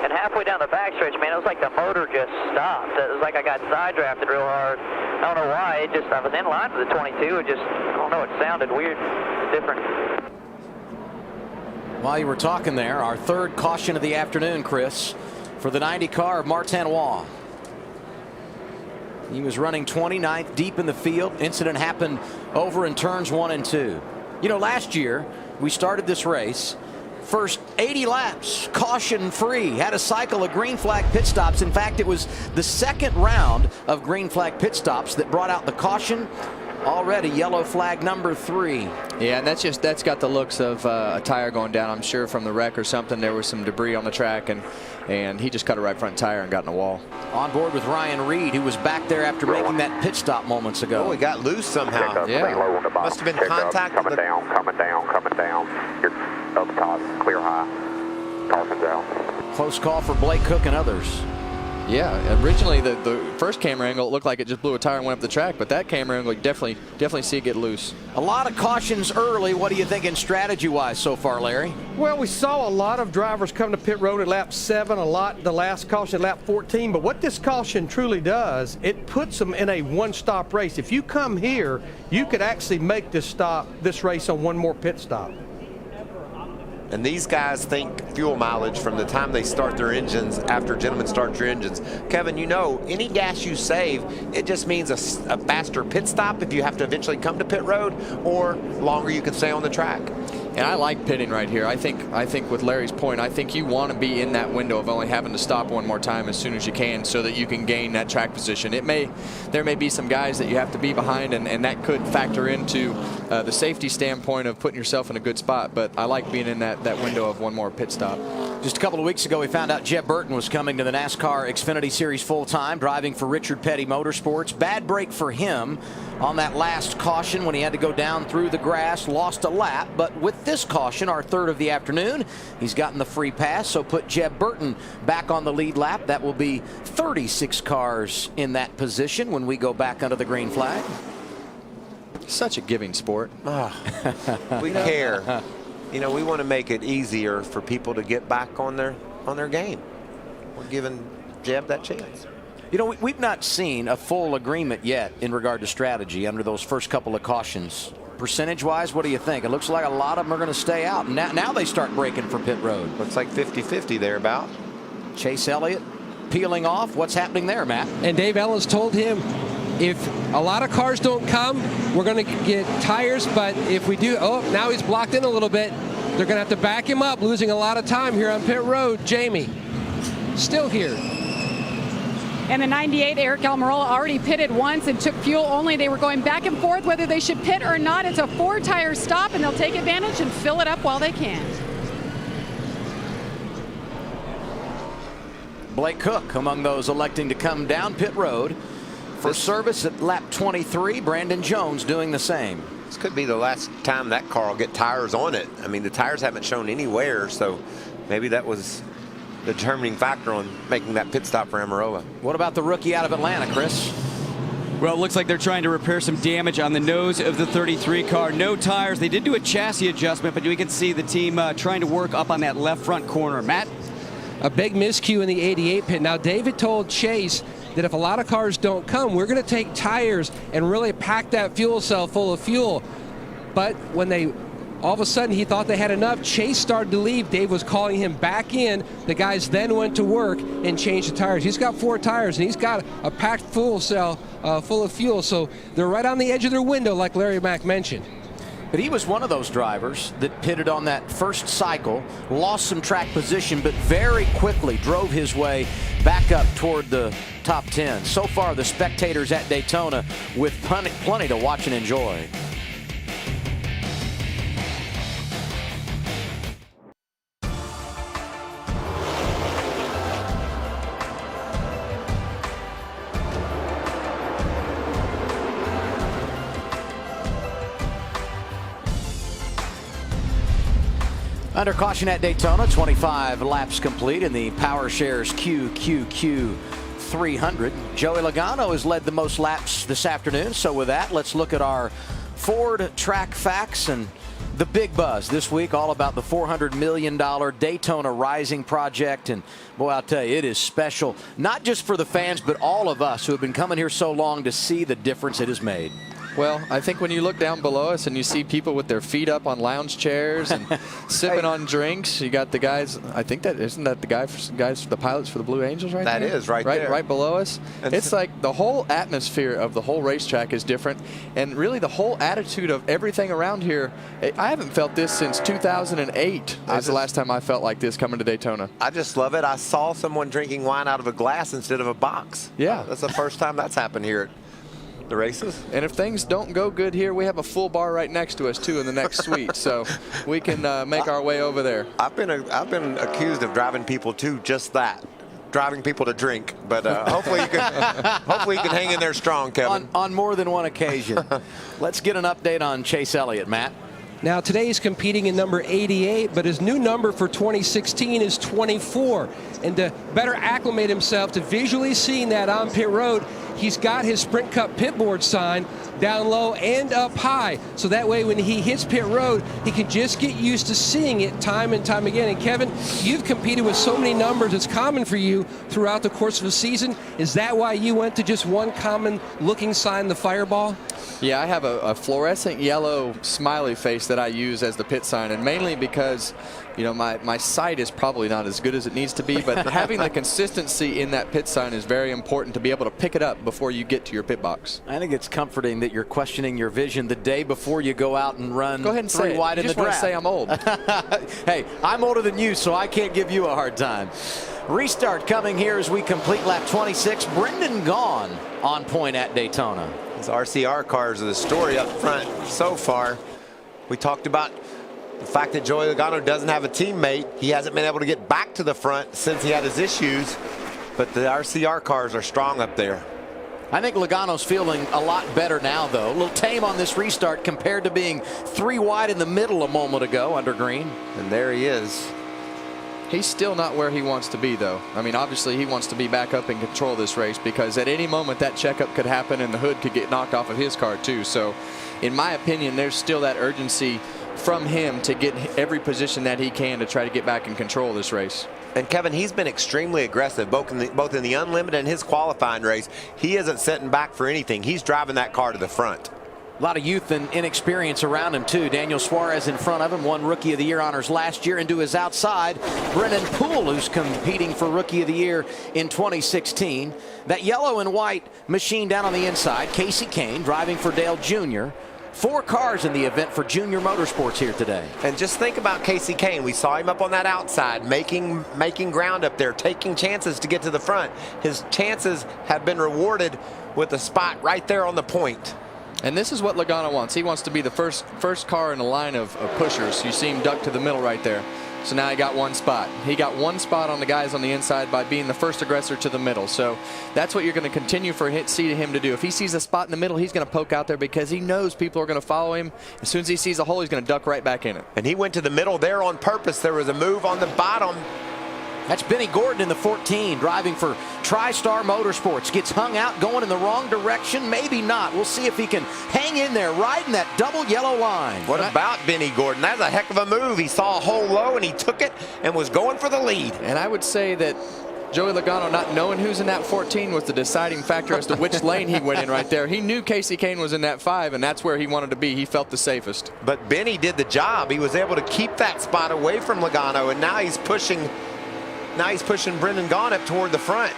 and halfway down the backstretch, man, it was like the motor just stopped. It was like I got side drafted real hard. I don't know why. I was in line for the 22. It just, I don't know, it sounded weird, different. While you were talking there, our 3rd caution of the afternoon, Chris, for the 90 car of Martin Waugh. He was running 29th deep in the field. Incident happened over in turns 1 and 2. You know, last year we started this race. First 80 laps, caution-free, had a cycle of green flag pit stops. In fact, it was the 2nd round of green flag pit stops that brought out the caution. Already yellow flag number 3. Yeah, and that's got the looks of a tire going down. I'm sure from the wreck or something, there was some debris on the track, and he just cut a right front tire and got in a wall. On board with Ryan Reed, who was back there after making that pit stop moments ago. Oh, he got loose somehow. Yeah. Must have been contact. Coming down, coming down, coming down. You're up top, clear high. Caution's out. Close call for Blake Cook and others. Yeah, originally the first camera angle, it looked like it just blew a tire and went up the track, but that camera angle, you definitely see it get loose. A lot of cautions early. What are you thinking strategy-wise so far, Larry? Well, we saw a lot of drivers come to pit road at lap 7, a lot the last caution at lap 14, but what this caution truly does, it puts them in a one-stop race. If you come here, you could actually make this race on one more pit stop. And these guys think fuel mileage from the time they start their engines after gentlemen start your engines. Kevin, you know, any gas you save, it just means a faster pit stop if you have to eventually come to pit road, or longer you can stay on the track. And I like pitting right here. I think with Larry's point, I think you want to be in that window of only having to stop one more time as soon as you can so that you can gain that track position. There may be some guys that you have to be behind, and that could factor into the safety standpoint of putting yourself in a good spot. But I like being in that window of one more pit stop. Just a couple of weeks ago, we found out Jeb Burton was coming to the NASCAR Xfinity Series full-time, driving for Richard Petty Motorsports. Bad break for him on that last caution when he had to go down through the grass, lost a lap. But with this caution, our third of the afternoon, he's gotten the free pass, so put Jeb Burton back on the lead lap. That will be 36 cars in that position when we go back under the green flag. Such a giving sport. We care. You know, we want to make it easier for people to get back on their game. We're giving Jeb that chance. You know, we've not seen a full agreement yet in regard to strategy under those first couple of cautions. Percentage-wise, what do you think? It looks like a lot of them are going to stay out. Now they start breaking for pit road. Looks like 50-50 thereabout. Chase Elliott peeling off. What's happening there, Matt? And Dave Ellis told him, if a lot of cars don't come, we're going to get tires, but if we do, now he's blocked in a little bit. They're going to have to back him up, losing a lot of time here on pit road. Jamie, still here. And the 98, Eric Almirola already pitted once and took fuel only. They were going back and forth whether they should pit or not. It's a 4-tire stop, and they'll take advantage and fill it up while they can. Blake Cook among those electing to come down pit road for service at lap 23. Brandon Jones doing the same. This could be the last time that car will get tires on it. I mean, the tires haven't shown anywhere, so maybe that was the determining factor on making that pit stop for Almirola. What about the rookie out of Atlanta, Chris? Well, it looks like they're trying to repair some damage on the nose of the 33 car. No tires. They did do a chassis adjustment, but we can see the team trying to work up on that left front corner. Matt? A big miscue in the 88 pit. Now, David told Chase that if a lot of cars don't come, we're going to take tires and really pack that fuel cell full of fuel. But when all of a sudden he thought they had enough, Chase started to leave. Dave was calling him back in. The guys then went to work and changed the tires. He's got 4 tires, and he's got a packed fuel cell full of fuel. So they're right on the edge of their window, like Larry Mack mentioned. But he was one of those drivers that pitted on that first cycle, lost some track position, but very quickly drove his way back up toward the top 10. So far, the spectators at Daytona with plenty to watch and enjoy. Under caution at Daytona, 25 laps complete in the Powershares QQQ 300. Joey Logano has led the most laps this afternoon. So with that, let's look at our Ford track facts and the big buzz this week, all about the $400 million Daytona Rising project. And boy, I'll tell you, it is special, not just for the fans, but all of us who have been coming here so long to see the difference it has made. Well, I think when you look down below us and you see people with their feet up on lounge chairs and sipping on drinks, you got the guys. I think isn't that the guys, the pilots for the Blue Angels, right? That is right there, right below us. It's like the whole atmosphere of the whole racetrack is different, and really the whole attitude of everything around here. I haven't felt this since 2008. That's the last time I felt like this coming to Daytona. I just love it. I saw someone drinking wine out of a glass instead of a box. Yeah, that's the first time that's happened here at the races. And if things don't go good here, we have a full bar right next to us too in the next suite, so we can make our way over there. I've been accused of driving people to just that, driving people to drink, but hopefully you can hang in there strong, Kevin. On more than one occasion. Let's get an update on Chase Elliott, Matt. Now today he's competing in number 88, but his new number for 2016 is 24. And to better acclimate himself to visually seeing that on pit road, he's got his Sprint Cup pit board sign down low and up high. So that way when he hits pit road, he can just get used to seeing it time and time again. And Kevin, you've competed with so many numbers. It's common for you throughout the course of the season. Is that why you went to just one common looking sign, the Fireball? Yeah, I have a fluorescent yellow smiley face that I use as the pit sign, and mainly because, you know, my sight is probably not as good as it needs to be, but having the consistency in that pit sign is very important to be able to pick it up before you get to your pit box. I think it's comforting that you're questioning your vision the day before you go out and run. Go ahead and say 3 wide in the draft. Say I'm old. Hey, I'm older than you, so I can't give you a hard time. Restart coming here as we complete lap 26. Brendan Gaughan on point at Daytona. These RCR cars are the story up front so far. We talked about the fact that Joey Logano doesn't have a teammate. He hasn't been able to get back to the front since he had his issues, but the RCR cars are strong up there. I think Logano's feeling a lot better now, though. A little tame on this restart compared to being 3 wide in the middle a moment ago under green. And there he is. He's still not where he wants to be, though. I mean, obviously he wants to be back up in control of this race, because at any moment that checkup could happen and the hood could get knocked off of his car too. So in my opinion, there's still that urgency from him to get every position that he can to try to get back in control of this race. And Kevin, he's been extremely aggressive, both in the Unlimited and his qualifying race. He isn't sitting back for anything. He's driving that car to the front. A lot of youth and inexperience around him, too. Daniel Suarez in front of him, won Rookie of the Year honors last year. And to his outside, Brennan Poole, who's competing for Rookie of the Year in 2016. That yellow and white machine down on the inside, Casey Kane driving for Dale Jr. 4 cars in the event for Junior Motorsports here today. And just think about Casey Kane. We saw him up on that outside, making ground up there, taking chances to get to the front. His chances have been rewarded with a spot right there on the point. And this is what Logano wants. He wants to be the first car in a line of pushers. You see him duck to the middle right there. So now he got 1 spot. He got 1 spot on the guys on the inside by being the first aggressor to the middle. So that's what you're going to continue see him to do. If he sees a spot in the middle, he's going to poke out there because he knows people are going to follow him. As soon as he sees a hole, he's going to duck right back in it. And he went to the middle there on purpose. There was a move on the bottom. That's Benny Gordon in the 14, driving for TriStar Motorsports. Gets hung out, going in the wrong direction. Maybe not. We'll see if he can hang in there, riding that double yellow line. What about Benny Gordon? That's a heck of a move. He saw a hole low, and he took it and was going for the lead. And I would say that Joey Logano not knowing who's in that 14 was the deciding factor as to which lane he went in right there. He knew Casey Kane was in that 5, and that's where he wanted to be. He felt the safest. But Benny did the job. He was able to keep that spot away from Logano, and now he's pushing Brendan Gaughan up toward the front.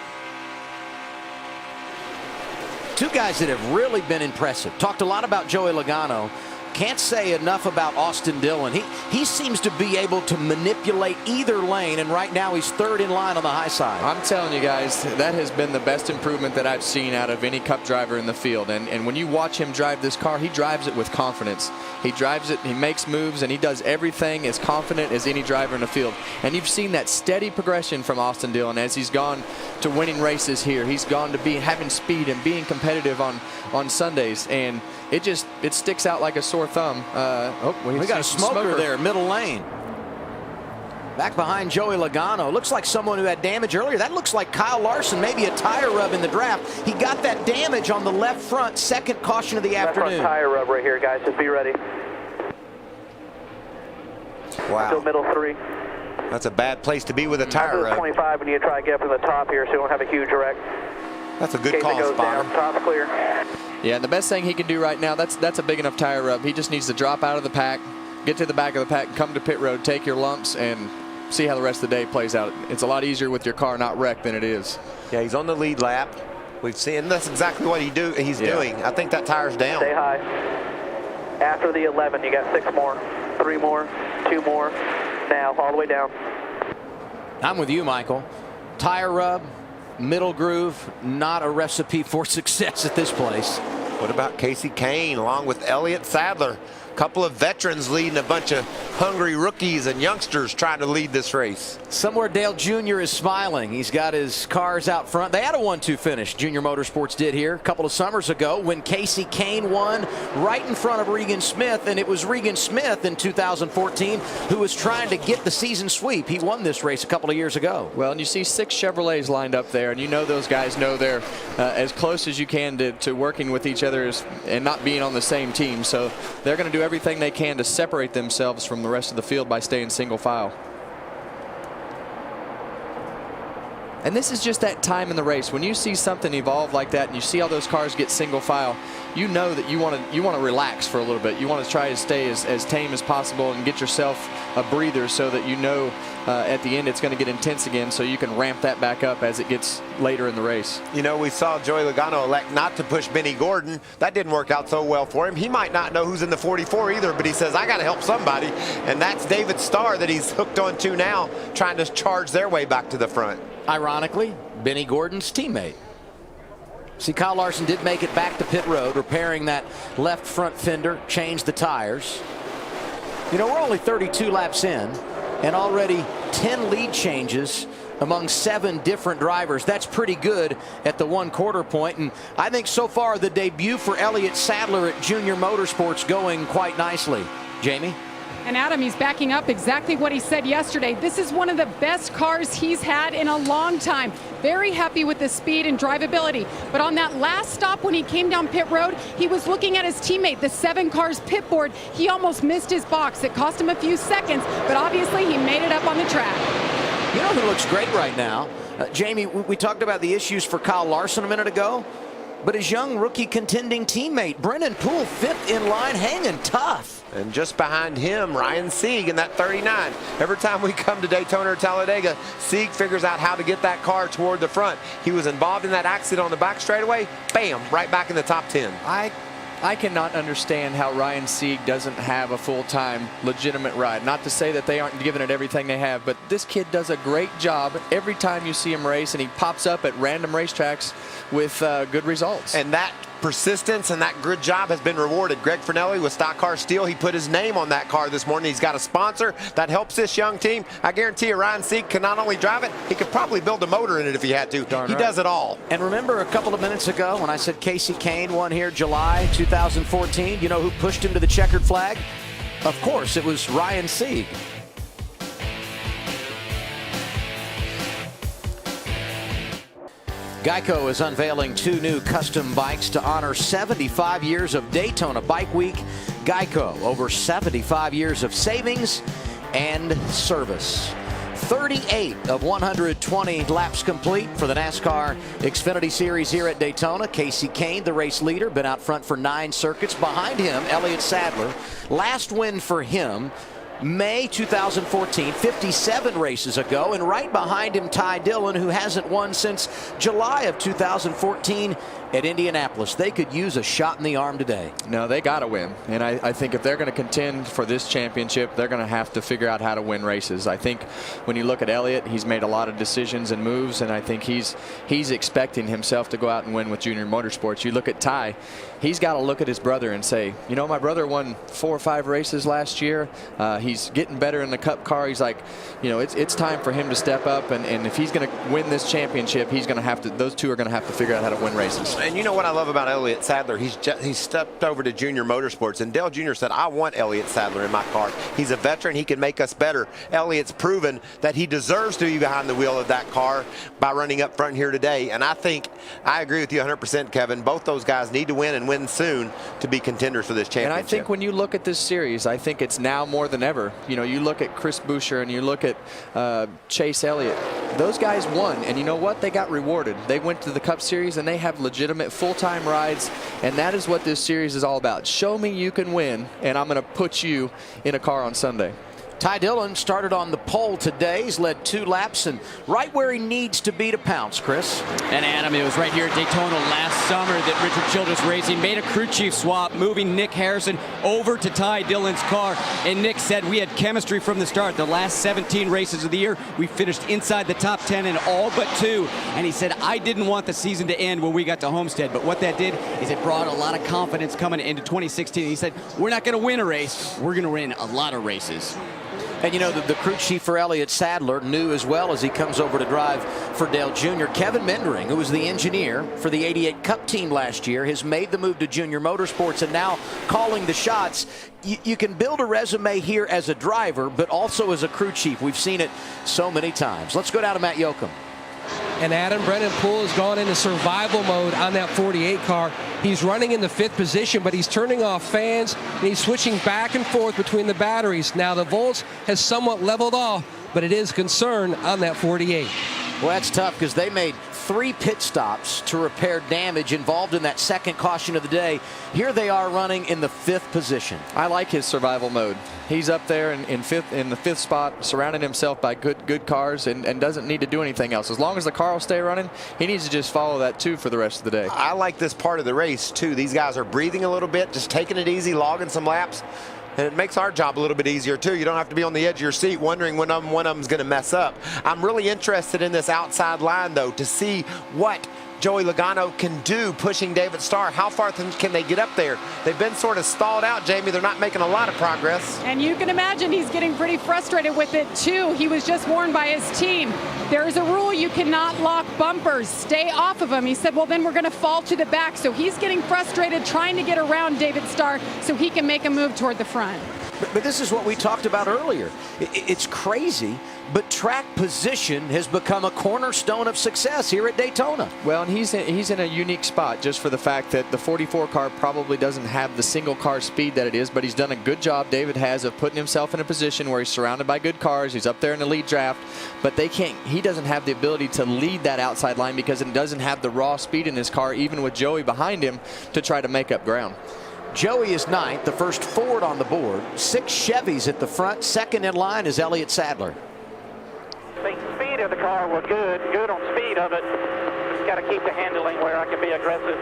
2 guys that have really been impressive. Talked a lot about Joey Logano. Can't say enough about Austin Dillon. He seems to be able to manipulate either lane, and right now he's 3rd in line on the high side. I'm telling you guys, that has been the best improvement that I've seen out of any Cup driver in the field. And when you watch him drive this car, he drives it with confidence. He drives it, he makes moves, and he does everything as confident as any driver in the field. And you've seen that steady progression from Austin Dillon as he's gone to winning races here. He's gone to having speed and being competitive on Sundays. And it sticks out like a sore thumb. We got a smoker there, middle lane. Back behind Joey Logano. Looks like someone who had damage earlier. That looks like Kyle Larson, maybe a tire rub in the draft. He got that damage on the left front. 2nd caution of the afternoon. Left front tire rub right here, guys. Just be ready. Wow. Still middle 3. That's a bad place to be with a tire rub. 25, we need to try to get up to the top here so we don't have a huge wreck. That's a good call, Spotter. Top's clear. Yeah, and the best thing he can do right now, that's a big enough tire rub. He just needs to drop out of the pack, get to the back of the pack, come to pit road, take your lumps, and see how the rest of the day plays out. It's a lot easier with your car not wrecked than it is. Yeah, he's on the lead lap. We've seen that's exactly what he's doing. I think that tire's down. Stay high. After the 11, you got 6 more, 3 more, 2 more. Now, all the way down. I'm with you, Michael. Tire rub, middle groove, not a recipe for success at this place. What about Casey Kane along with Elliott Sadler? A couple of veterans leading a bunch of hungry rookies and youngsters trying to lead this race. Somewhere Dale Jr. is smiling. He's got his cars out front. They had a 1-2 finish, Junior Motorsports did here a couple of summers ago when Casey Kane won right in front of Regan Smith, and it was Regan Smith in 2014 who was trying to get the season sweep. He won this race a couple of years ago. Well, and you see 6 Chevrolets lined up there, and you know those guys know they're as close as you can to working with each other and not being on the same team. So they're going to do everything they can to separate themselves from the rest of the field by staying single file. And this is just that time in the race. When you see something evolve like that and you see all those cars get single file, you know that you want to relax for a little bit. You want to try to stay as tame as possible and get yourself a breather so that you know at the end it's going to get intense again, so you can ramp that back up as it gets later in the race. You know, we saw Joey Logano elect not to push Benny Gordon. That didn't work out so well for him. He might not know who's in the 44 either, but he says, I got to help somebody. And that's David Starr that he's hooked onto now, trying to charge their way back to the front. Ironically, Benny Gordon's teammate. See, Kyle Larson did make it back to pit road, repairing that left front fender, changed the tires. You know, we're only 32 laps in, and already 10 lead changes among 7 different drivers. That's pretty good at the 1/4 point. And I think so far the debut for Elliott Sadler at Junior Motorsports going quite nicely. Jamie? And Adam, he's backing up exactly what he said yesterday. This is one of the best cars he's had in a long time. Very happy with the speed and drivability. But on that last stop when he came down pit road, he was looking at his teammate, the 7 cars pit board. He almost missed his box. It cost him a few seconds, but obviously he made it up on the track. You know who looks great right now? Jamie, we talked about the issues for Kyle Larson a minute ago, but his young rookie contending teammate, Brennan Poole, 5th in line, hanging tough. And just behind him, Ryan Sieg in that 39. Every time we come to Daytona or Talladega, Sieg figures out how to get that car toward the front. He was involved in that accident on the back straightaway. Bam, right back in the top 10. I cannot understand how Ryan Sieg doesn't have a full-time legitimate ride. Not to say that they aren't giving it everything they have, but this kid does a great job every time you see him race, and he pops up at random racetracks with good results. And that persistence and that good job has been rewarded. Greg Fernelli with Stock Car Steel, he put his name on that car this morning. He's got a sponsor that helps this young team. I guarantee you Ryan Sieg can not only drive it, he could probably build a motor in it if he had to. He does it all. And remember a couple of minutes ago when I said Casey Kane won here July 2014, you know who pushed him to the checkered flag? Of course, it was Ryan Sieg. Geico is unveiling 2 new custom bikes to honor 75 years of Daytona Bike Week. Geico, over 75 years of savings and service. 38 of 120 laps complete for the NASCAR Xfinity Series here at Daytona. Casey Kane, the race leader, been out front for 9 circuits. Behind him, Elliott Sadler. Last win for him, May 2014, 57 races ago, and right behind him Ty Dillon, who hasn't won since July of 2014 at Indianapolis. They could use a shot in the arm today. No, they got to win, and I think if they're going to contend for this championship, they're going to have to figure out how to win races. I think when you look at Elliott, he's made a lot of decisions and moves, and I think he's expecting himself to go out and win with Junior Motorsports. You look at Ty, he's got to look at his brother and say, you know, my brother won 4 or 5 races last year. He's getting better in the Cup car. He's like, you know, it's time for him to step up, and if he's going to win this championship, he's going to have to. Those two are going to have to figure out how to win races. And you know what I love about Elliott Sadler? He's stepped over to Junior Motorsports, and Dale Jr. said, I want Elliott Sadler in my car. He's a veteran. He can make us better. Elliott's proven that he deserves to be behind the wheel of that car by running up front here today. And I think I agree with you 100%, Kevin. Both those guys need to win and win soon to be contenders for this championship. And I think when you look at this series, I think it's now more than ever. You know, you look at Chris Buescher and you look at Chase Elliott. Those guys won, and you know what? They got rewarded. They went to the Cup Series, and they have legitimate full-time rides, and that is what this series is all about. Show me you can win, and I'm going to put you in a car on Sunday. Ty Dillon started on the pole today. He's led 2 laps and right where he needs to be to pounce, Chris. And Adam, it was right here at Daytona last summer that Richard Childress Racing made a crew chief swap, moving Nick Harrison over to Ty Dillon's car. And Nick said we had chemistry from the start. The last 17 races of the year, we finished inside the top 10 in all but 2. And he said, I didn't want the season to end when we got to Homestead. But what that did is it brought a lot of confidence coming into 2016. He said, we're not going to win a race. We're going to win a lot of races. And you know, the crew chief for Elliott Sadler knew as well as he comes over to drive for Dale Jr. Kevin Mendering, who was the engineer for the 88 Cup team last year, has made the move to Junior Motorsports and now calling the shots. You can build a resume here as a driver, but also as a crew chief. We've seen it so many times. Let's go down to Matt Yoakum. And Adam, Brennan Poole has gone into survival mode on that 48 car. He's running in the 5th position, but he's turning off fans, and he's switching back and forth between the batteries. Now the volts has somewhat leveled off, but it is concern on that 48. Well, that's tough because they made 3 pit stops to repair damage involved in that second caution of the day. Here they are running in the 5th position. I like his survival mode. He's up there in the 5th spot, surrounding himself by good cars, and doesn't need to do anything else. As long as the car will stay running, he needs to just follow that too for the rest of the day. I like this part of the race too. These guys are breathing a little bit, just taking it easy, logging some laps. And it makes our job a little bit easier too. You don't have to be on the edge of your seat wondering when one of them's going to mess up. I'm really interested in this outside line though to see what Joey Logano can do pushing David Starr. How far can they get up there? They've been sort of stalled out, Jamie. They're not making a lot of progress. And you can imagine he's getting pretty frustrated with it too. He was just warned by his team. There is a rule you cannot lock bumpers. Stay off of them. He said, well, then we're going to fall to the back. So he's getting frustrated trying to get around David Starr so he can make a move toward the front. But this is what we talked about earlier. It's crazy, but track position has become a cornerstone of success here at Daytona. Well, and he's in a unique spot just for the fact that the 44 car probably doesn't have the single car speed that it is, but he's done a good job, David has, of putting himself in a position where he's surrounded by good cars. He's up there in the lead draft, but he doesn't have the ability to lead that outside line because it doesn't have the raw speed in his car, even with Joey behind him, to try to make up ground. Joey is 9th, the first Ford on the board. 6 Chevys at the front. Second in line is Elliott Sadler. The speed of the car was good on speed of it. Just got to keep the handling where I can be aggressive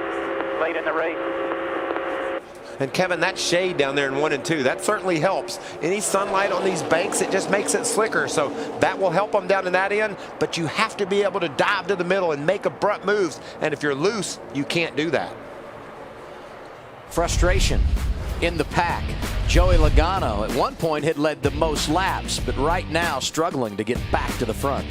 late in the race. And Kevin, that shade down there in 1 and 2, that certainly helps. Any sunlight on these banks, it just makes it slicker. So that will help them down in that end. But you have to be able to dive to the middle and make abrupt moves. And if you're loose, you can't do that. Frustration in the pack. Joey Logano at one point had led the most laps, but right now struggling to get back to the front.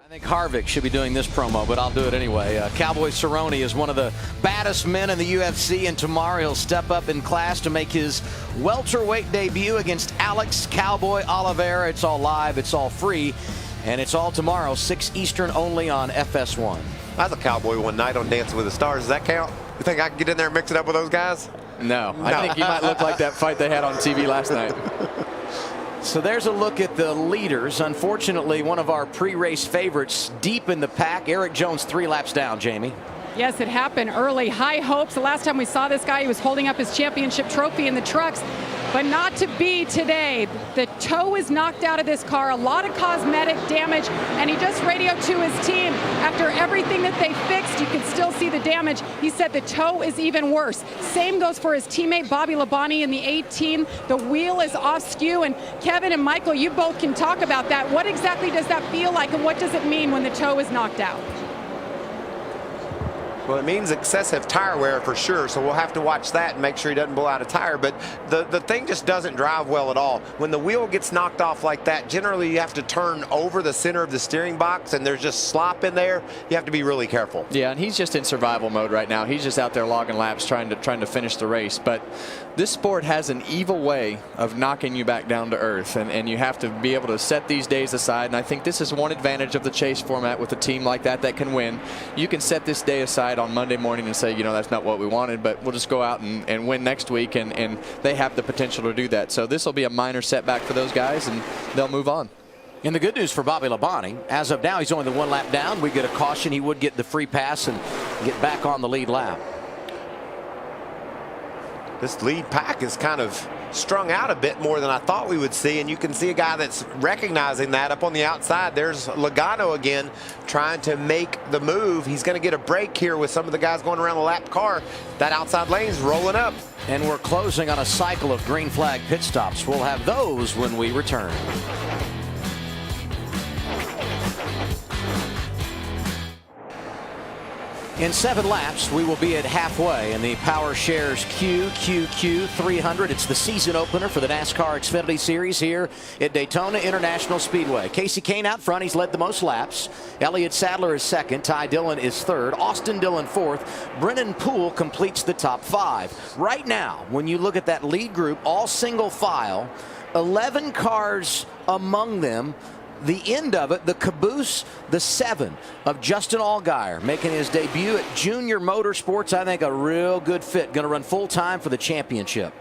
I think Harvick should be doing this promo, but I'll do it anyway. Cowboy Cerrone is one of the baddest men in the UFC, and tomorrow he'll step up in class to make his welterweight debut against Alex Cowboy Oliveira. It's all live, it's all free. And it's all tomorrow, 6 Eastern only on FS1. I was a cowboy one night on Dancing with the Stars. Does that count? You think I can get in there and mix it up with those guys? No. I think you might look like that fight they had on TV last night. So there's a look at the leaders. Unfortunately, one of our pre-race favorites deep in the pack. Eric Jones 3 laps down, Jamie. Yes, it happened early. High hopes. The last time we saw this guy, he was holding up his championship trophy in the trucks. But not to be today. The toe is knocked out of this car, a lot of cosmetic damage, and he just radioed to his team. After everything that they fixed, you can still see the damage. He said the toe is even worse. Same goes for his teammate Bobby Labonte in the 18. The wheel is off skew, and Kevin and Michael, you both can talk about that. What exactly does that feel like, and what does it mean when the toe is knocked out? Well, it means excessive tire wear for sure, so we'll have to watch that and make sure he doesn't blow out a tire. But the thing just doesn't drive well at all. When the wheel gets knocked off like that, generally you have to turn over the center of the steering box, and there's just slop in there. You have to be really careful. Yeah, and he's just in survival mode right now. He's just out there logging laps, trying to finish the race. But this sport has an evil way of knocking you back down to earth, and you have to be able to set these days aside. And I think this is one advantage of the chase format with a team like that can win. You can set this day aside on Monday morning and say, you know, that's not what we wanted, but we'll just go out and win next week, and they have the potential to do that. So this will be a minor setback for those guys, and they'll move on. And the good news for Bobby Labonte, as of now, he's only the 1 lap down. We get a caution. He would get the free pass and get back on the lead lap. This lead pack is kind of strung out a bit more than I thought we would see, and you can see a guy that's recognizing that up on the outside. There's Logano again trying to make the move. He's going to get a break here with some of the guys going around the lap car. That outside lane's rolling up. And we're closing on a cycle of green flag pit stops. We'll have those when we return. In 7 laps, we will be at halfway in the Powershares QQQ 300. It's the season opener for the NASCAR Xfinity Series here at Daytona International Speedway. Casey Kane out front. He's led the most laps. Elliott Sadler is second. Ty Dillon is third. Austin Dillon fourth. Brennan Poole completes the top 5. Right now, when you look at that lead group, all single file, 11 cars among them. The end of it, the caboose, the 7 of Justin Allgaier making his debut at Junior Motorsports. I think a real good fit. Going to run full time for the championship.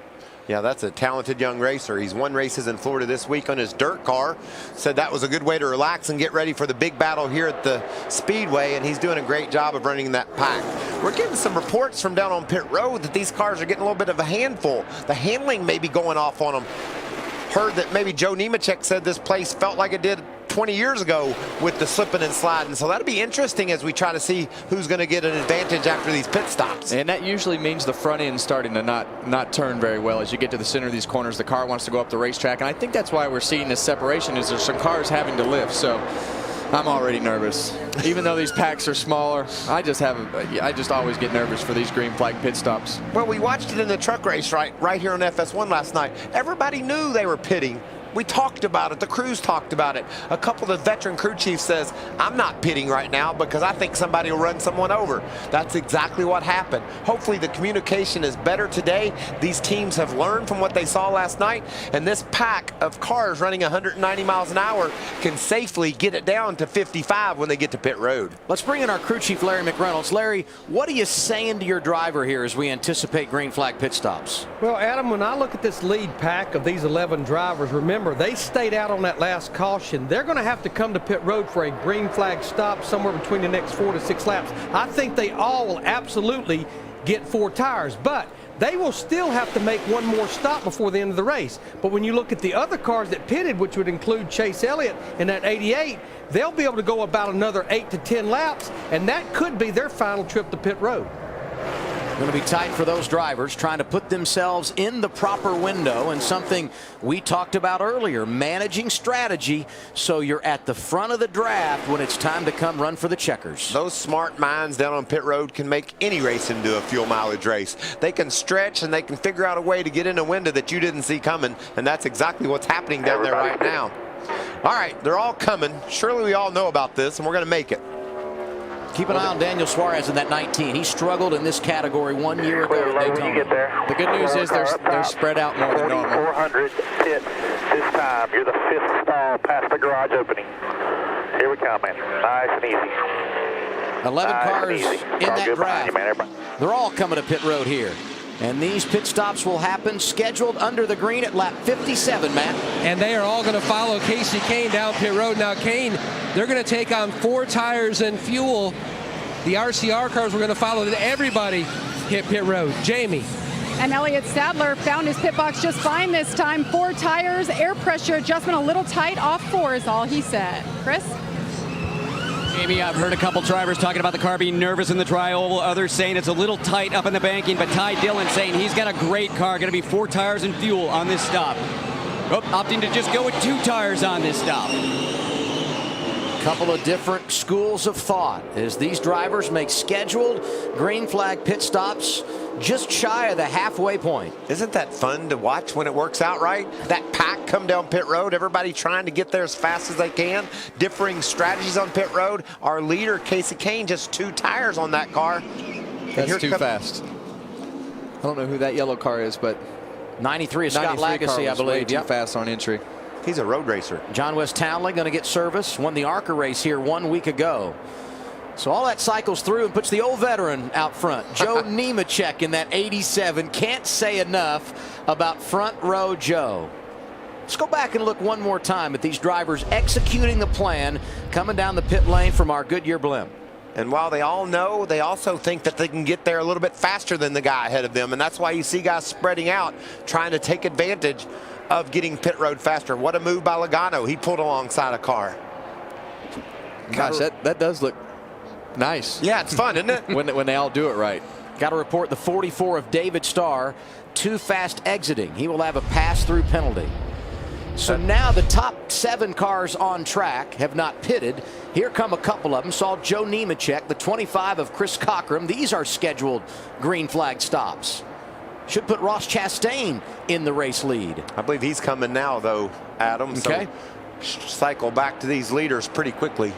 Yeah, that's a talented young racer. He's won races in Florida this week on his dirt car. Said that was a good way to relax and get ready for the big battle here at the Speedway, and he's doing a great job of running that pack. We're getting some reports from down on pit road that these cars are getting a little bit of a handful. The handling may be going off on them. Heard that maybe Joe Nemechek said this place felt like it did 20 years ago with the slipping and sliding. So that'll be interesting as we try to see who's going to get an advantage after these pit stops. And that usually means the front end starting to not turn very well as you get to the center of these corners. The car wants to go up the racetrack, and I think that's why we're seeing this separation. Is there's some cars having to lift. So I'm already nervous. Even though these packs are smaller, I just always get nervous for these green flag pit stops. Well, we watched it in the truck race right here on FS1 last night. Everybody knew they were pitting. We talked about it. The crews talked about it. A couple of veteran crew chiefs says, I'm not pitting right now because I think somebody will run someone over. That's exactly what happened. Hopefully the communication is better today. These teams have learned from what they saw last night, and this pack of cars running 190 miles an hour can safely get it down to 55 when they get to pit road. Let's bring in our crew chief, Larry McReynolds. Larry, what are you saying to your driver here as we anticipate green flag pit stops? Well, Adam, when I look at this lead pack of these 11 drivers, remember, they stayed out on that last caution. They're going to have to come to pit road for a green flag stop somewhere between the next 4 to 6 laps. I think they all will absolutely get 4 tires, but they will still have to make one more stop before the end of the race. But when you look at the other cars that pitted, which would include Chase Elliott in that 88, they'll be able to go about another 8 to 10 laps, and that could be their final trip to pit road. Going to be tight for those drivers trying to put themselves in the proper window, and something we talked about earlier, managing strategy so you're at the front of the draft when it's time to come run for the checkers. Those smart minds down on pit road can make any race into a fuel mileage race. They can stretch and they can figure out a way to get in a window that you didn't see coming, and that's exactly what's happening down there right now. All right, they're all coming. Surely we all know about this, and we're going to make it. Keep an eye on Daniel Suarez in that 19. He struggled in this category 1 year ago at Daytona. The good news is they're spread out more than normal. 400 pit this time. You're the 5th stall past the garage opening. Here we come, man. Nice and easy. 11 cars in that draft. They're all coming to pit road here. And these pit stops will happen scheduled under the green at lap 57, Matt. And they are all going to follow Casey Kane down pit road. Now, Kane, they're going to take on 4 tires and fuel. The RCR cars were going to follow. Then everybody hit pit road. Jamie. And Elliott Sadler found his pit box just fine this time. 4 tires, air pressure adjustment a little tight, off 4 is all he said. Chris? Jamie, I've heard a couple drivers talking about the car being nervous in the dry oval, others saying it's a little tight up in the banking, but Ty Dillon saying he's got a great car, going to be 4 tires and fuel on this stop. Opting to just go with 2 tires on this stop. Couple of different schools of thought as these drivers make scheduled green flag pit stops just shy of the halfway point. Isn't that fun to watch when it works out right? That pack come down pit road, everybody trying to get there as fast as they can, differing strategies on pit road. Our leader, Casey Kane, just 2 tires on that car. That's too fast. I don't know who that yellow car is, but 93 is Scott Lagacy, I believe. Way too fast on entry. He's a road racer. John West Townley going to get service. Won the ARCA race here 1 week ago. So all that cycles through and puts the old veteran out front. Joe Nemechek in that 87. Can't say enough about front row Joe. Let's go back and look one more time at these drivers executing the plan coming down the pit lane from our Goodyear blimp. And while they all know, they also think that they can get there a little bit faster than the guy ahead of them. And that's why you see guys spreading out, trying to take advantage of getting pit road faster. What a move by Logano. He pulled alongside a car. Gosh, that does look nice. Yeah, it's fun, isn't it? when they all do it right. Got to report the 44 of David Starr, too fast exiting. He will have a pass-through penalty. So now the top 7 cars on track have not pitted. Here come a couple of them. Saw Joe Nemechek, the 25 of Chris Cockrum. These are scheduled green flag stops. Should put Ross Chastain in the race lead. I believe he's coming now, though, Adam. Okay. So cycle back to these leaders pretty quickly.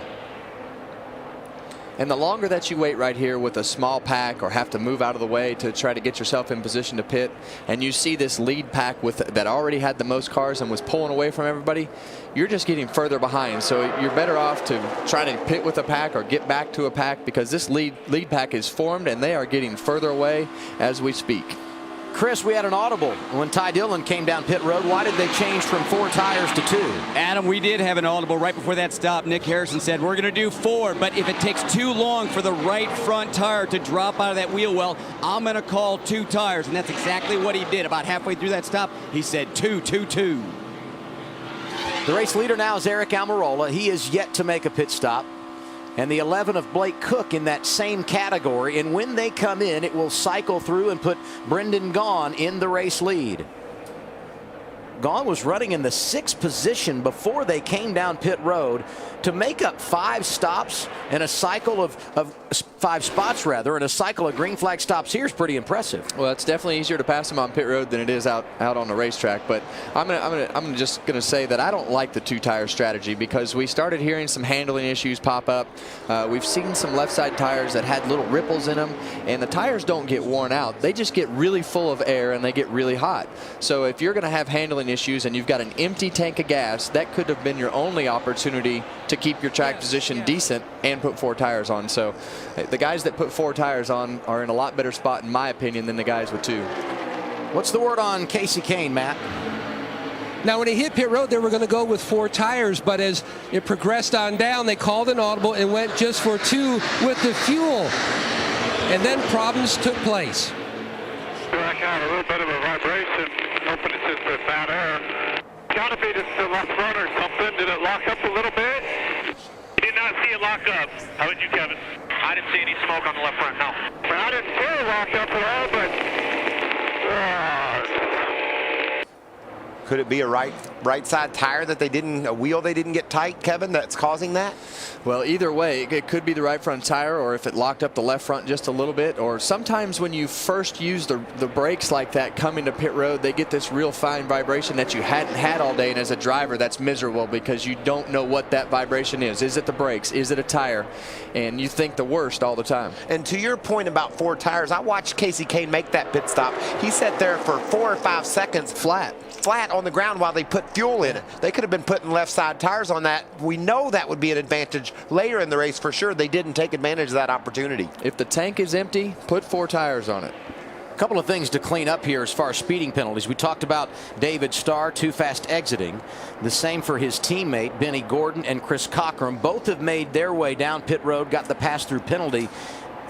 And the longer that you wait right here with a small pack or have to move out of the way to try to get yourself in position to pit, and you see this lead pack that already had the most cars and was pulling away from everybody, you're just getting further behind. So you're better off to try to pit with a pack or get back to a pack, because this lead pack is formed and they are getting further away as we speak. Chris, we had an audible when Ty Dillon came down pit road. Why did they change from 4 tires to 2? Adam, we did have an audible right before that stop. Nick Harrison said, we're going to do 4, but if it takes too long for the right front tire to drop out of that wheel well, I'm going to call 2 tires. And that's exactly what he did. About halfway through that stop, he said 2, 2, 2. The race leader now is Eric Almirola. He is yet to make a pit stop. And the 11 of Blake Cook in that same category. And when they come in, it will cycle through and put Brendan Gaughan in the race lead. Gaughan was running in the 6th position before they came down pit road. To make up 5 stops and a cycle of 5 spots rather, and a cycle of green flag stops here is pretty impressive. Well, it's definitely easier to pass him on pit road than it is out on the racetrack. But I'm just gonna say that I don't like the 2-tire strategy because we started hearing some handling issues pop up. We've seen some left side tires that had little ripples in them, and the tires don't get worn out. They just get really full of air and they get really hot. So if you're gonna have handling issues and you've got an empty tank of gas, that could have been your only opportunity to keep your track position decent and put 4 tires on. So the guys that put 4 tires on are in a lot better spot, in my opinion, than the guys with 2. What's the word on Casey Kane, Matt? Now, when he hit pit road, they were going to go with 4 tires, but as it progressed on down, they called an audible and went just for 2 with the fuel. And then problems took place. I got a little bit of a vibration, hoping it's just the bad air. Gotta be just the left front or something. Did it lock up a little bit? Did not see it lock up. How would you, Kevin? I didn't see any smoke on the left front, no. I didn't see it lock up at all, but... Could it be a right side tire that a wheel they didn't get tight, Kevin, that's causing that? Well, either way, it could be the right front tire, or if it locked up the left front just a little bit, or sometimes when you first use the brakes like that coming to pit road, they get this real fine vibration that you hadn't had all day, and as a driver, that's miserable because you don't know what that vibration is. Is it the brakes? Is it a tire? And you think the worst all the time. And to your point about 4 tires, I watched Casey Kane make that pit stop. He sat there for 4 or 5 seconds flat on the ground while they put fuel in it. They could have been putting left side tires on that. We know that would be an advantage later in the race for sure. They didn't take advantage of that opportunity. If the tank is empty, put 4 tires on it. A couple of things to clean up here as far as speeding penalties. We talked about David Starr too fast exiting. The same for his teammate Benny Gordon and Chris Cockrum. Both have made their way down pit road, got the pass-through penalty.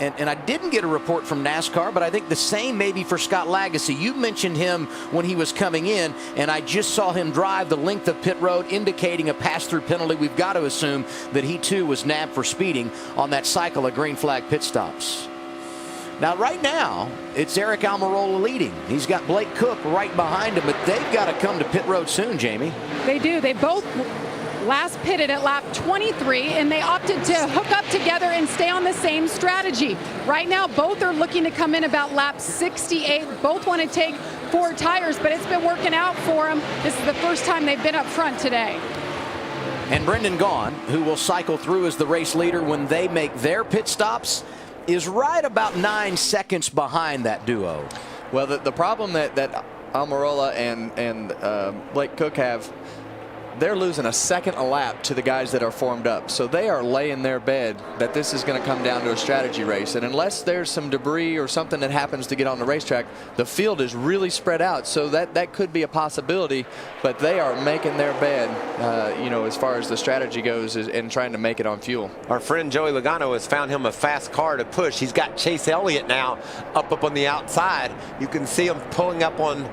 And I didn't get a report from NASCAR, but I think the same maybe for Scott Lagasse. You mentioned him when he was coming in, and I just saw him drive the length of pit road, indicating a pass-through penalty. We've got to assume that he too was nabbed for speeding on that cycle of green flag pit stops. Now, right now, it's Eric Almirola leading. He's got Blake Cook right behind him, but they've got to come to pit road soon, Jamie. They do. They both last pitted at lap 23, and they opted to hook up together and stay on the same strategy. Right now, both are looking to come in about lap 68. Both want to take 4 tires, but it's been working out for them. This is the first time they've been up front today. And Brendan Gaughan, who will cycle through as the race leader when they make their pit stops, is right about 9 seconds behind that duo. Well, the problem that Almirola and Blake Cook have, they're losing a second a lap to the guys that are formed up. So they are laying their bed that this is going to come down to a strategy race. And unless there's some debris or something that happens to get on the racetrack, the field is really spread out. So that could be a possibility. But they are making their bed, as far as the strategy goes, and trying to make it on fuel. Our friend Joey Logano has found him a fast car to push. He's got Chase Elliott now up on the outside. You can see him pulling up on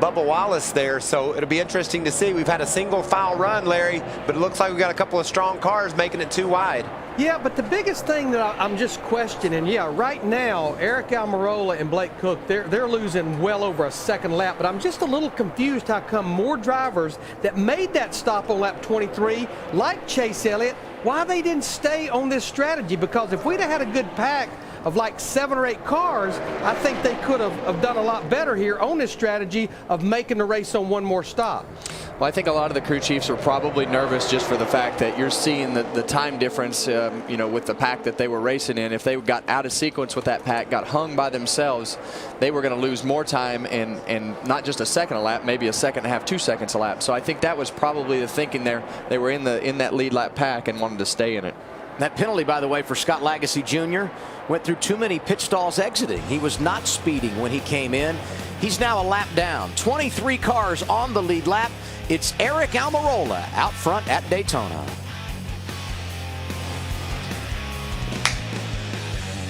Bubba Wallace there, so it'll be interesting to see. We've had a single file run, Larry, but it looks like we've got a couple of strong cars making it too wide. Yeah, but the biggest thing that I'm just questioning, right now, Eric Almirola and Blake Cook, they're losing well over a second lap, but I'm just a little confused how come more drivers that made that stop on lap 23, like Chase Elliott, why they didn't stay on this strategy, because if we'd have had a good pack of like 7 or 8 cars, I think they could have done a lot better here on this strategy of making the race on one more stop. Well, I think a lot of the crew chiefs were probably nervous just for the fact that you're seeing the time difference, with the pack that they were racing in. If they got out of sequence with that pack, got hung by themselves, they were going to lose more time and not just a second a lap, maybe a second and a half, 2 seconds a lap. So I think that was probably the thinking there. They were in that lead lap pack and wanted to stay in it. That penalty, by the way, for Scott Lagasse Jr. went through too many pit stalls exiting. He was not speeding when he came in. He's now a lap down. 23 cars on the lead lap. It's Eric Almirola out front at Daytona.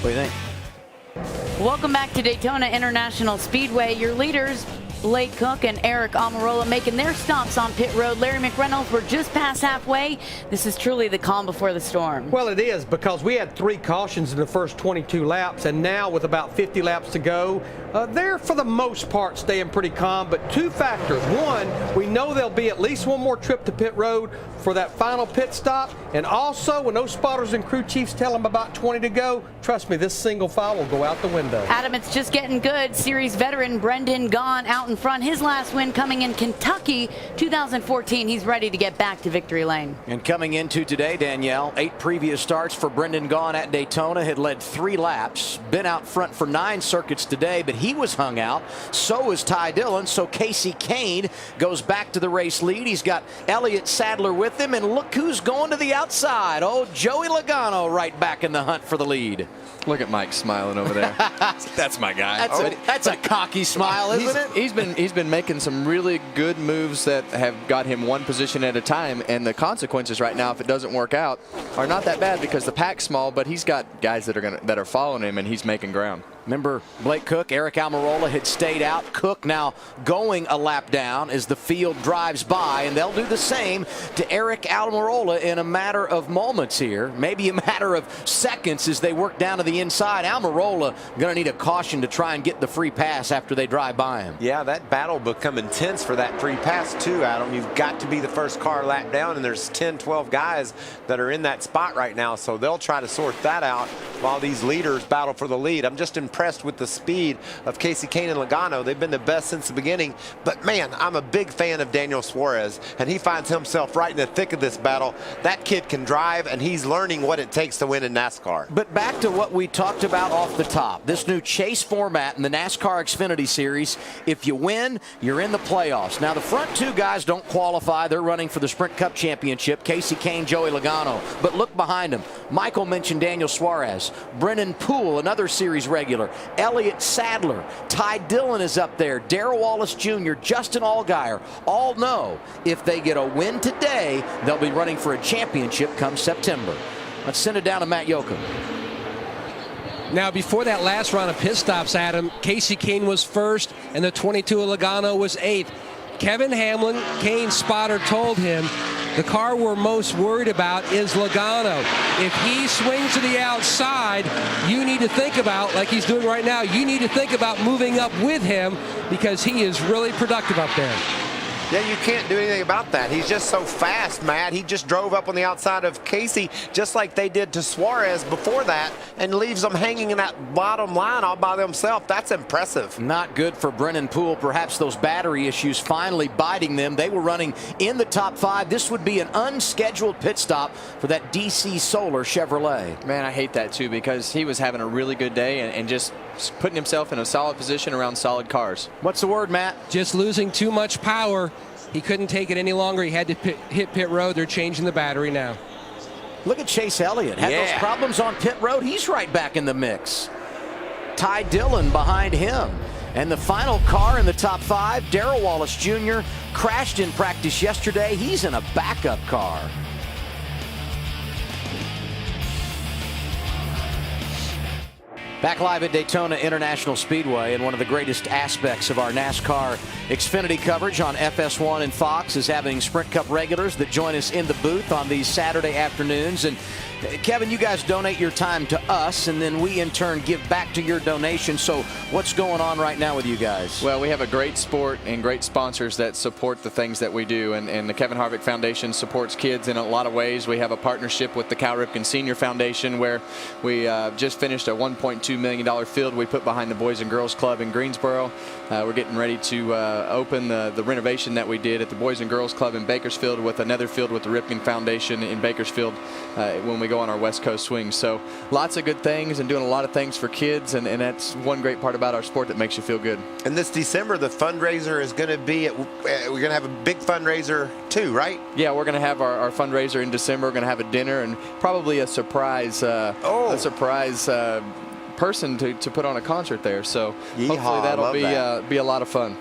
What do you think? Welcome back to Daytona International Speedway. Your leaders, Blake Cook and Eric Almirola, making their stops on pit road. Larry McReynolds, we're just past halfway. This is truly the calm before the storm. Well, it is, because we had 3 cautions in the first 22 laps, and now with about 50 laps to go, they're for the most part staying pretty calm. But 2 factors. One, we know there'll be at least one more trip to pit road for that final pit stop. And also, when those spotters and crew chiefs tell them about 20 to go, trust me, this single file will go out the window. Adam, it's just getting good. Series veteran Brendan Gaughan out in front. His last win coming in Kentucky 2014. He's ready to get back to victory lane. And coming into today, Danielle, 8 previous starts for Brendan Gaughan at Daytona, had led 3 laps, been out front for 9 circuits today, but he was hung out. So is Ty Dillon. So Casey Kane goes back to the race lead. He's got Elliott Sadler with him, and look who's going to the outside. Oh, Joey Logano right back in the hunt for the lead. Look at Mike smiling over there. That's my guy. That's a cocky smile, isn't it? He's been making some really good moves that have got him one position at a time, and the consequences right now, if it doesn't work out, are not that bad because the pack's small, but he's got guys that are following him, and he's making ground. Remember, Blake Cook, Eric Almirola had stayed out. Cook now going a lap down as the field drives by, and they'll do the same to Eric Almirola in a matter of moments here, maybe a matter of seconds as they work down to the inside. Almirola going to need a caution to try and get the free pass after they drive by him. Yeah, that battle become intense for that free pass too, Adam. You've got to be the first car lap down, and there's 10, 12 guys that are in that spot right now, so they'll try to sort that out while these leaders battle for the lead. I'm just impressed with the speed of Casey Kane and Logano. They've been the best since the beginning, but man, I'm a big fan of Daniel Suarez, and he finds himself right in the thick of this battle. That kid can drive, and he's learning what it takes to win in NASCAR. But back to what we talked about off the top, this new chase format in the NASCAR Xfinity Series. If you win, you're in the playoffs. Now, the front 2 guys don't qualify. They're running for the Sprint Cup Championship, Casey Kane, Joey Logano. But look behind them. Michael mentioned Daniel Suarez, Brennan Poole, another series regular, Elliott Sadler, Ty Dillon is up there, Darrell Wallace Jr., Justin Allgaier. All know if they get a win today, they'll be running for a championship come September. Let's send it down to Matt Yoakum. Now, before that last round of pit stops, Adam, Casey Kane was first, and the 22 of Logano was 8th. Kevin Hamlin, Kane's spotter, told him the car we're most worried about is Logano. If he swings to the outside, you need to think about, like he's doing right now, you need to think about moving up with him because he is really productive up there. Yeah, you can't do anything about that. He's just so fast, Matt. He just drove up on the outside of Casey, just like they did to Suarez before that, and leaves them hanging in that bottom line all by themselves. That's impressive. Not good for Brennan Poole. Perhaps those battery issues finally biting them. They were running in the top 5. This would be an unscheduled pit stop for that DC Solar Chevrolet. Man, I hate that too because he was having a really good day and just putting himself in a solid position around solid cars. What's the word, Matt? Just losing too much power. He couldn't take it any longer. He had to hit pit road. They're changing the battery now. Look at Chase Elliott. Had those problems on pit road. He's right back in the mix. Ty Dillon behind him. And the final car in the top 5, Darrell Wallace Jr., crashed in practice yesterday. He's in a backup car. Back live at Daytona International Speedway, and one of the greatest aspects of our NASCAR Xfinity coverage on FS1 and Fox is having Sprint Cup regulars that join us in the booth on these Saturday afternoons. And Kevin, you guys donate your time to us, and then we in turn give back to your donation. So what's going on right now with you guys? Well, we have a great sport and great sponsors that support the things that we do, and the Kevin Harvick Foundation supports kids in a lot of ways. We have a partnership with the Cal Ripken Senior Foundation where we just finished a $1.2 million field we put behind the Boys and Girls Club in Greensboro. We're getting ready to open the renovation that we did at the Boys and Girls Club in Bakersfield with another field with the Ripken Foundation in Bakersfield when we go on our West Coast swings. So lots of good things and doing a lot of things for kids, and that's one great part about our sport that makes you feel good. And this December, the fundraiser is going to be, we're going to have a big fundraiser too, right? Yeah, we're going to have our fundraiser in December. We're going to have a dinner and probably a surprise person to put on a concert there. So hopefully that'll be a lot of fun.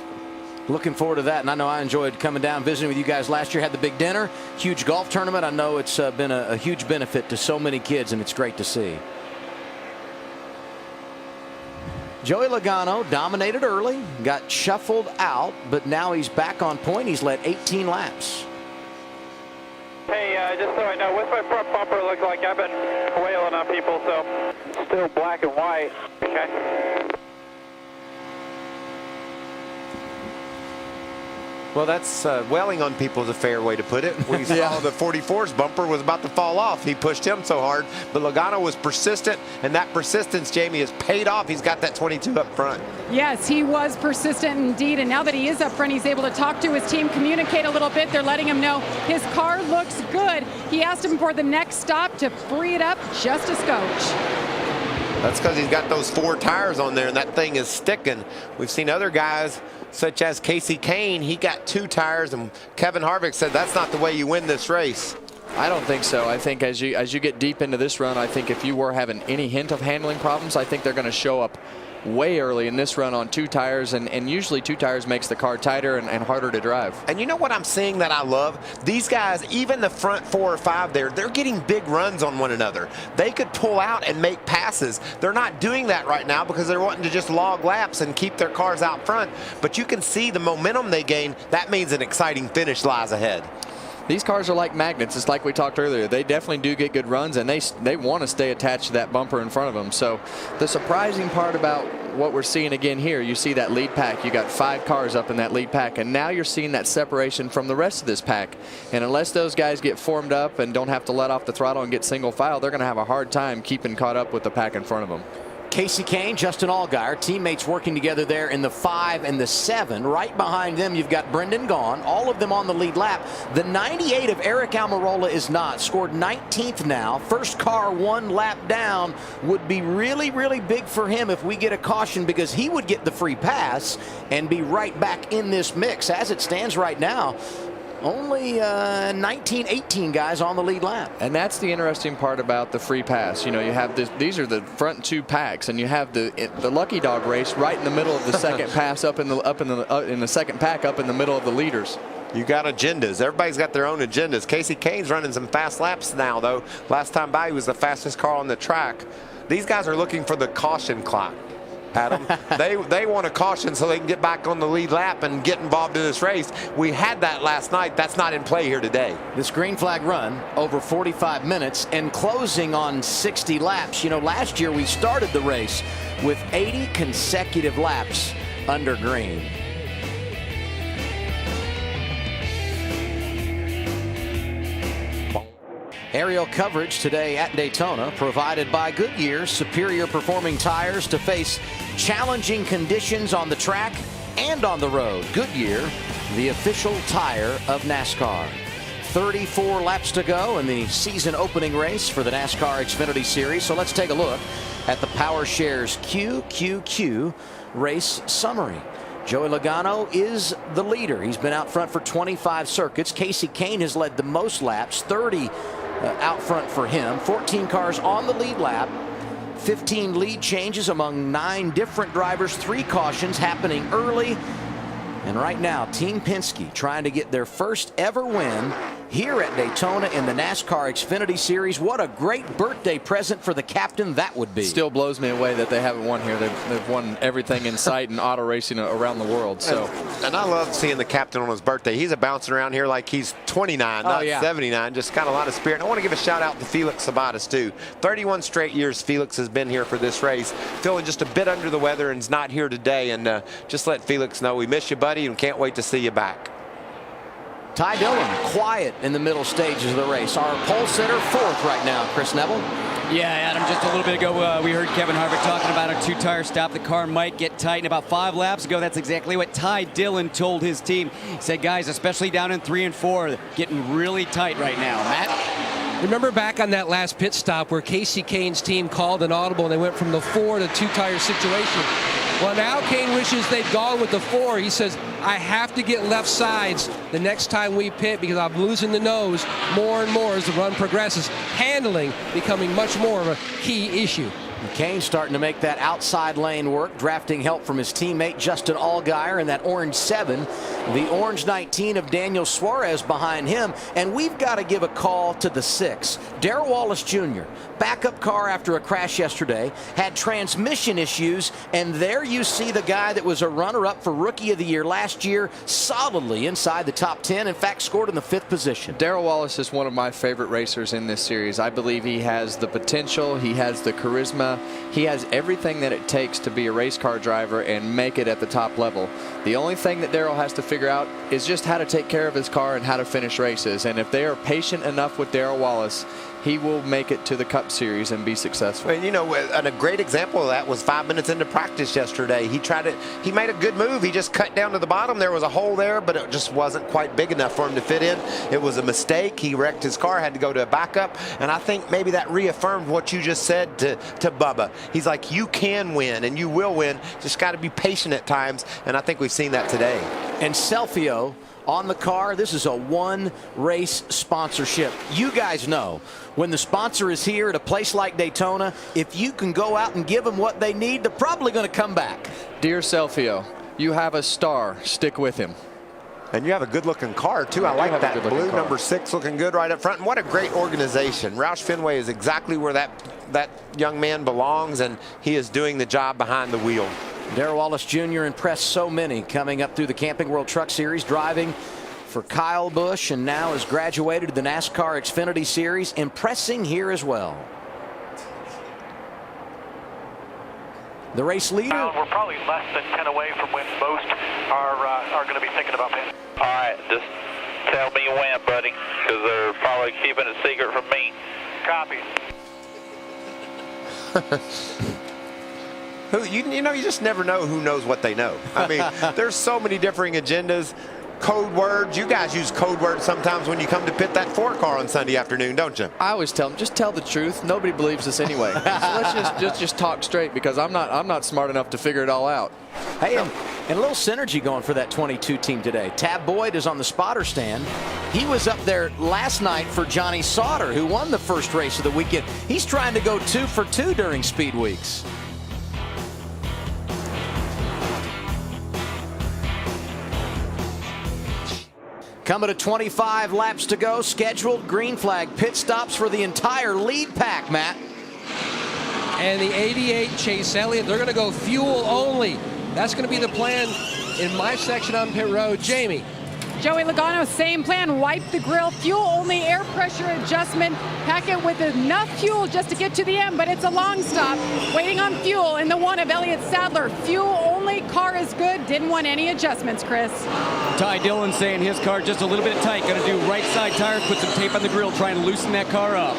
Looking forward to that, and I know I enjoyed coming down visiting with you guys last year. Had the big dinner, huge golf tournament. I know it's been a huge benefit to so many kids, and it's great to see. Joey Logano dominated early, got shuffled out, but now he's back on point. He's led 18 laps. Hey, just so I know, what's my front bumper look like? I've been wailing on people, so still black and white. Okay. Well, that's wailing on people is a fair way to put it. We saw the 44's bumper was about to fall off. He pushed him so hard, but Logano was persistent, and that persistence, Jamie, has paid off. He's got that 22 up front. Yes, he was persistent indeed, and now that he is up front, he's able to talk to his team, communicate a little bit. They're letting him know his car looks good. He asked him for the next stop to free it up just a scotch. That's because he's got those 4 tires on there, and that thing is sticking. We've seen other guys, such as Casey Kane, he got 2 tires, and Kevin Harvick said that's not the way you win this race. I don't think so. I think as you get deep into this run, I think if you were having any hint of handling problems, I think they're going to show up way early in this run on 2 tires, and usually 2 tires makes the car tighter and harder to drive. And you know what I'm seeing that I love? These guys, even the front 4 or 5 there, they're getting big runs on one another. They could pull out and make passes. They're not doing that right now because they're wanting to just log laps and keep their cars out front. But you can see the momentum they gain. That means an exciting finish lies ahead. These cars are like magnets. It's like we talked earlier. They definitely do get good runs, and they want to stay attached to that bumper in front of them. So the surprising part about what we're seeing again here, you see that lead pack. You got 5 cars up in that lead pack, and now you're seeing that separation from the rest of this pack. And unless those guys get formed up and don't have to let off the throttle and get single file, they're going to have a hard time keeping caught up with the pack in front of them. Casey Kane, Justin Allgaier, teammates working together there in the 5 and the 7. Right behind them, you've got Brendan Gaughan, all of them on the lead lap. The 98 of Eric Almirola is not. Scored 19th now. First car 1 lap down would be really, really big for him if we get a caution, because he would get the free pass and be right back in this mix. As it stands right now, only 19, 18 guys on the lead lap. And that's the interesting part about the free pass. You know, you have this, these are the front 2 packs, and you have the lucky dog race right in the middle of the second pass up in the second pack up in the middle of the leaders. You got agendas. Everybody's got their own agendas. Casey Kane's running some fast laps now, though. Last time by, he was the fastest car on the track. These guys are looking for the caution clock, Adam. they want a caution so they can get back on the lead lap and get involved in this race. We had that last night. That's not in play here today. This green flag run over 45 minutes and closing on 60 laps. You know, last year we started the race with 80 consecutive laps under green. Aerial coverage today at Daytona provided by Goodyear, superior performing tires to face challenging conditions on the track and on the road. Goodyear, the official tire of NASCAR. 34 laps to go in the season opening race for the NASCAR Xfinity Series. So let's take a look at the Powershares QQQ race summary. Joey Logano is the leader. He's been out front for 25 circuits. Casey Kane has led the most laps, 30 out front for him. 14 cars on the lead lap. 15 lead changes among 9 different drivers. 3 cautions happening early. And right now, Team Penske trying to get their first ever win here at Daytona in the NASCAR Xfinity Series. What a great birthday present for the captain that would be. Still blows me away that they haven't won here. They've won everything in sight in auto racing around the world. So, and I love seeing the captain on his birthday. He's bouncing around here like he's 29, not 79. Just got a lot of spirit. And I want to give a shout out to Felix Sabates too. 31 straight years Felix has been here for this race. Feeling just a bit under the weather and is not here today. And just let Felix know we miss you, buddy, and can't wait to see you back. Ty Dillon quiet in the middle stages of the race. Our pole sitter 4th right now, Chris Neville. Yeah, Adam, just a little bit ago, we heard Kevin Harvick talking about a 2-tire stop. The car might get tight. And about 5 laps ago, that's exactly what Ty Dillon told his team. He said, guys, especially down in 3 and 4, getting really tight right now. Matt? Remember back on that last pit stop where Casey Kane's team called an audible and they went from the 4 to 2-tire situation? Well, now Kane wishes they'd gone with the 4. He says, I have to get left sides the next time we pit because I'm losing the nose more and more as the run progresses. Handling becoming much more of a key issue. Kane starting to make that outside lane work, drafting help from his teammate Justin Allgaier in that orange 7. The orange 19 of Daniel Suarez behind him. And we've got to give a call to the 6. Darrell Wallace Jr., backup car after a crash yesterday, had transmission issues. And there you see the guy that was a runner-up for Rookie of the Year last year, solidly inside the top 10. In fact, scored in the 5th position. Darrell Wallace is one of my favorite racers in this series. I believe he has the potential. He has the charisma. He has everything that it takes to be a race car driver and make it at the top level. The only thing that Darrell has to figure out is just how to take care of his car and how to finish races. And if they are patient enough with Darrell Wallace, he will make it to the Cup Series and be successful. And, you know, and a great example of that was 5 minutes into practice yesterday. He made a good move. He just cut down to the bottom. There was a hole there, but it just wasn't quite big enough for him to fit in. It was a mistake. He wrecked his car, had to go to a backup. And I think maybe that reaffirmed what you just said to Bubba. He's like, you can win and you will win. Just got to be patient at times. And I think we've seen that today. And Selfio on the car. This is a 1-race sponsorship. You guys know when the sponsor is here at a place like Daytona, if you can go out and give them what they need, they're probably going to come back. Dear Selfio, you have a star. Stick with him. And you have a good-looking car, too. I like that blue number 6 looking good right up front. And what a great organization. Roush Fenway is exactly where that young man belongs, and he is doing the job behind the wheel. Darrell Wallace Jr. impressed so many coming up through the Camping World Truck Series, driving for Kyle Busch, and now has graduated to the NASCAR Xfinity Series, impressing here as well. The race leader. We're probably less than 10 away from when most are going to be thinking about it. All right, just tell me when, buddy, because they're probably keeping it secret from me. Copy. You know, you just never know who knows what they know. I mean, there's so many differing agendas, code words. You guys use code words sometimes when you come to pit that 4 car on Sunday afternoon, don't you? I always tell them, just tell the truth. Nobody believes us anyway. So let's just talk straight, because I'm not smart enough to figure it all out. Hey, and a little synergy going for that 22 team today. Tab Boyd is on the spotter stand. He was up there last night for Johnny Sauter, who won the first race of the weekend. He's trying to go 2 for 2 during speed weeks. Coming to 25 laps to go. Scheduled green flag pit stops for the entire lead pack, Matt. And the 88 Chase Elliott, they're going to go fuel only. That's going to be the plan in my section on pit road. Jamie. Joey Logano, same plan. Wipe the grill, fuel only, air pressure adjustment. Pack it with enough fuel just to get to the end, but it's a long stop. Waiting on fuel in the 1 of Elliott Sadler. Fuel only, car is good. Didn't want any adjustments, Chris. Ty Dillon saying his car just a little bit tight. Going to do right side tires, put some tape on the grill, trying to loosen that car up.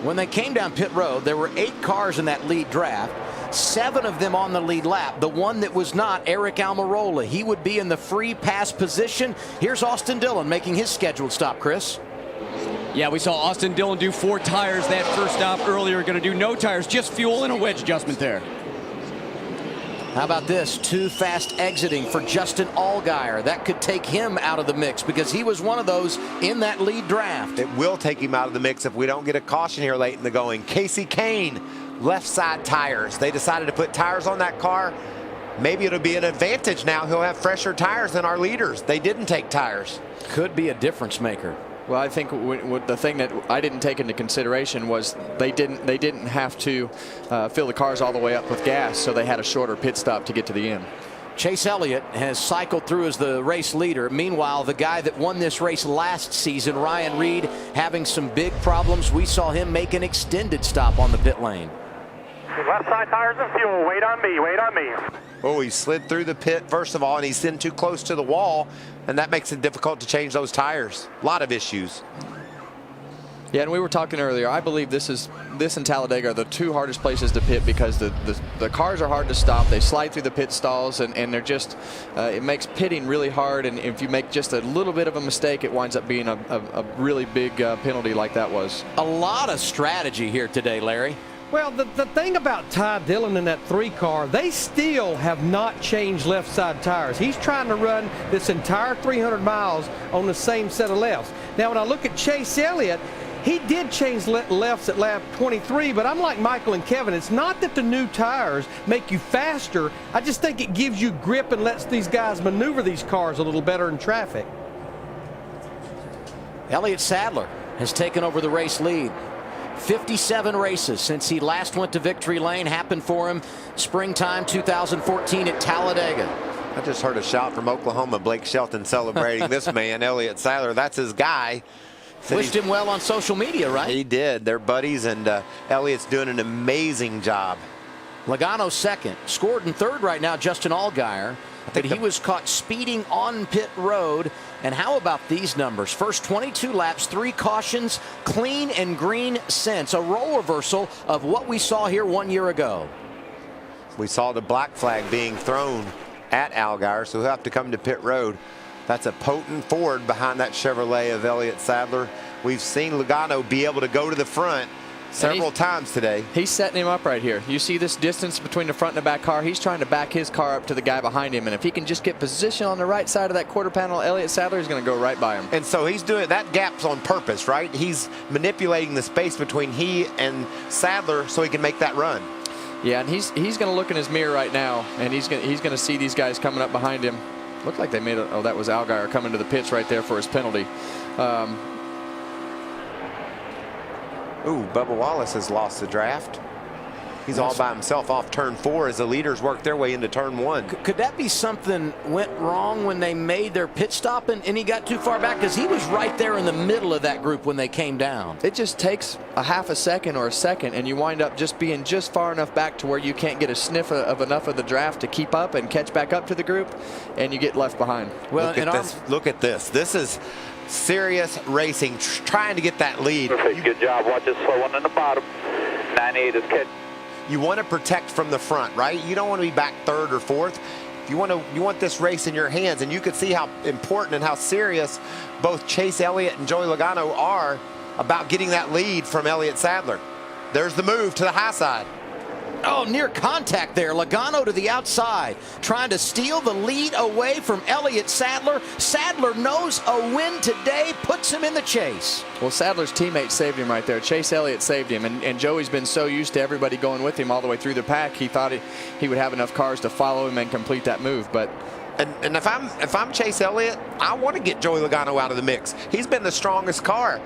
When they came down pit road, there were 8 cars in that lead draft. 7 of them on the lead lap. The one that was not, Eric Almirola. He would be in the free pass position. Here's Austin Dillon making his scheduled stop, Chris. Yeah, we saw Austin Dillon do 4 tires that first stop earlier. Going to do no tires, just fuel and a wedge adjustment there. How about this? 2 fast exiting for Justin Allgaier. That could take him out of the mix because he was one of those in that lead draft. It will take him out of the mix if we don't get a caution here late in the going. Casey Kane, left side tires. They decided to put tires on that car. Maybe it'll be an advantage now. He'll have fresher tires than our leaders. They didn't take tires. Could be a difference maker. Well, I think the thing that I didn't take into consideration was they didn't have to fill the cars all the way up with gas, so they had a shorter pit stop to get to the end. Chase Elliott has cycled through as the race leader. Meanwhile, the guy that won this race last season, Ryan Reed, having some big problems. We saw him make an extended stop on the pit lane. Left side tires and fuel. Wait on me. Wait on me. Oh, he slid through the pit, first of all, and he's in too close to the wall, and that makes it difficult to change those tires. A lot of issues. Yeah, and we were talking earlier. I believe this and Talladega are the two hardest places to pit because the cars are hard to stop. They slide through the pit stalls, and they're just it makes pitting really hard. And if you make just a little bit of a mistake, it winds up being a really big penalty like that was. A lot of strategy here today, Larry. Well, the thing about Ty Dillon in that 3 car, they still have not changed left side tires. He's trying to run this entire 300 miles on the same set of lefts. Now, when I look at Chase Elliott, he did change lefts at lap 23, but I'm like Michael and Kevin. It's not that the new tires make you faster. I just think it gives you grip and lets these guys maneuver these cars a little better in traffic. Elliott Sadler has taken over the race lead. 57 races since he last went to victory lane. Happened for him springtime 2014 at Talladega. I just heard a shout from Oklahoma. Blake Shelton celebrating this man, Elliott Sadler. That's his guy. Wished him well on social media, right? He did. They're buddies, and Elliott's doing an amazing job. Logano second. Scored in third right now, Justin Allgaier. But he was caught speeding on pit road. And how about these numbers? First 22 laps, 3 cautions, clean and green since. A role reversal of what we saw here 1 year ago. We saw the black flag being thrown at Allgaier, so he'll have to come to pit road. That's a potent Ford behind that Chevrolet of Elliott Sadler. We've seen Logano be able to go to the front several times today. He's setting him up right here. You see this distance between the front and the back car. He's trying to back his car up to the guy behind him, and if he can just get position on the right side of that quarter panel, Elliott Sadler is going to go right by him. And so he's doing that gap's on purpose, right? He's manipulating the space between he and Sadler so he can make that run. Yeah, and he's going to look in his mirror right now, and he's going to see these guys coming up behind him. Looked like they made a, oh, that was Allgaier coming to the pits right there for his penalty. Ooh, Bubba Wallace has lost the draft. He's all by himself off turn 4 as the leaders work their way into turn 1. Could that be something went wrong when they made their pit stop and he got too far back? Because he was right there in the middle of that group when they came down. It just takes a half a second or a second, and you wind up just being just far enough back to where you can't get a sniff of enough of the draft to keep up and catch back up to the group, and you get left behind. Well, look at this. This is serious racing, trying to get that lead. Perfect. Good job. Watch this slow one in the bottom. 98 is catch. You want to protect from the front, right? You don't want to be back 3rd or 4th. You want this race in your hands, and you can see how important and how serious both Chase Elliott and Joey Logano are about getting that lead from Elliott Sadler. There's the move to the high side. Oh, near contact there. Logano to the outside, trying to steal the lead away from Elliott Sadler. Sadler knows a win today puts him in the chase. Well, Sadler's teammate saved him right there. Chase Elliott saved him, and Joey's been so used to everybody going with him all the way through the pack, he thought he would have enough cars to follow him and complete that move. But and if I'm Chase Elliott, I want to get Joey Logano out of the mix. He's been the strongest car.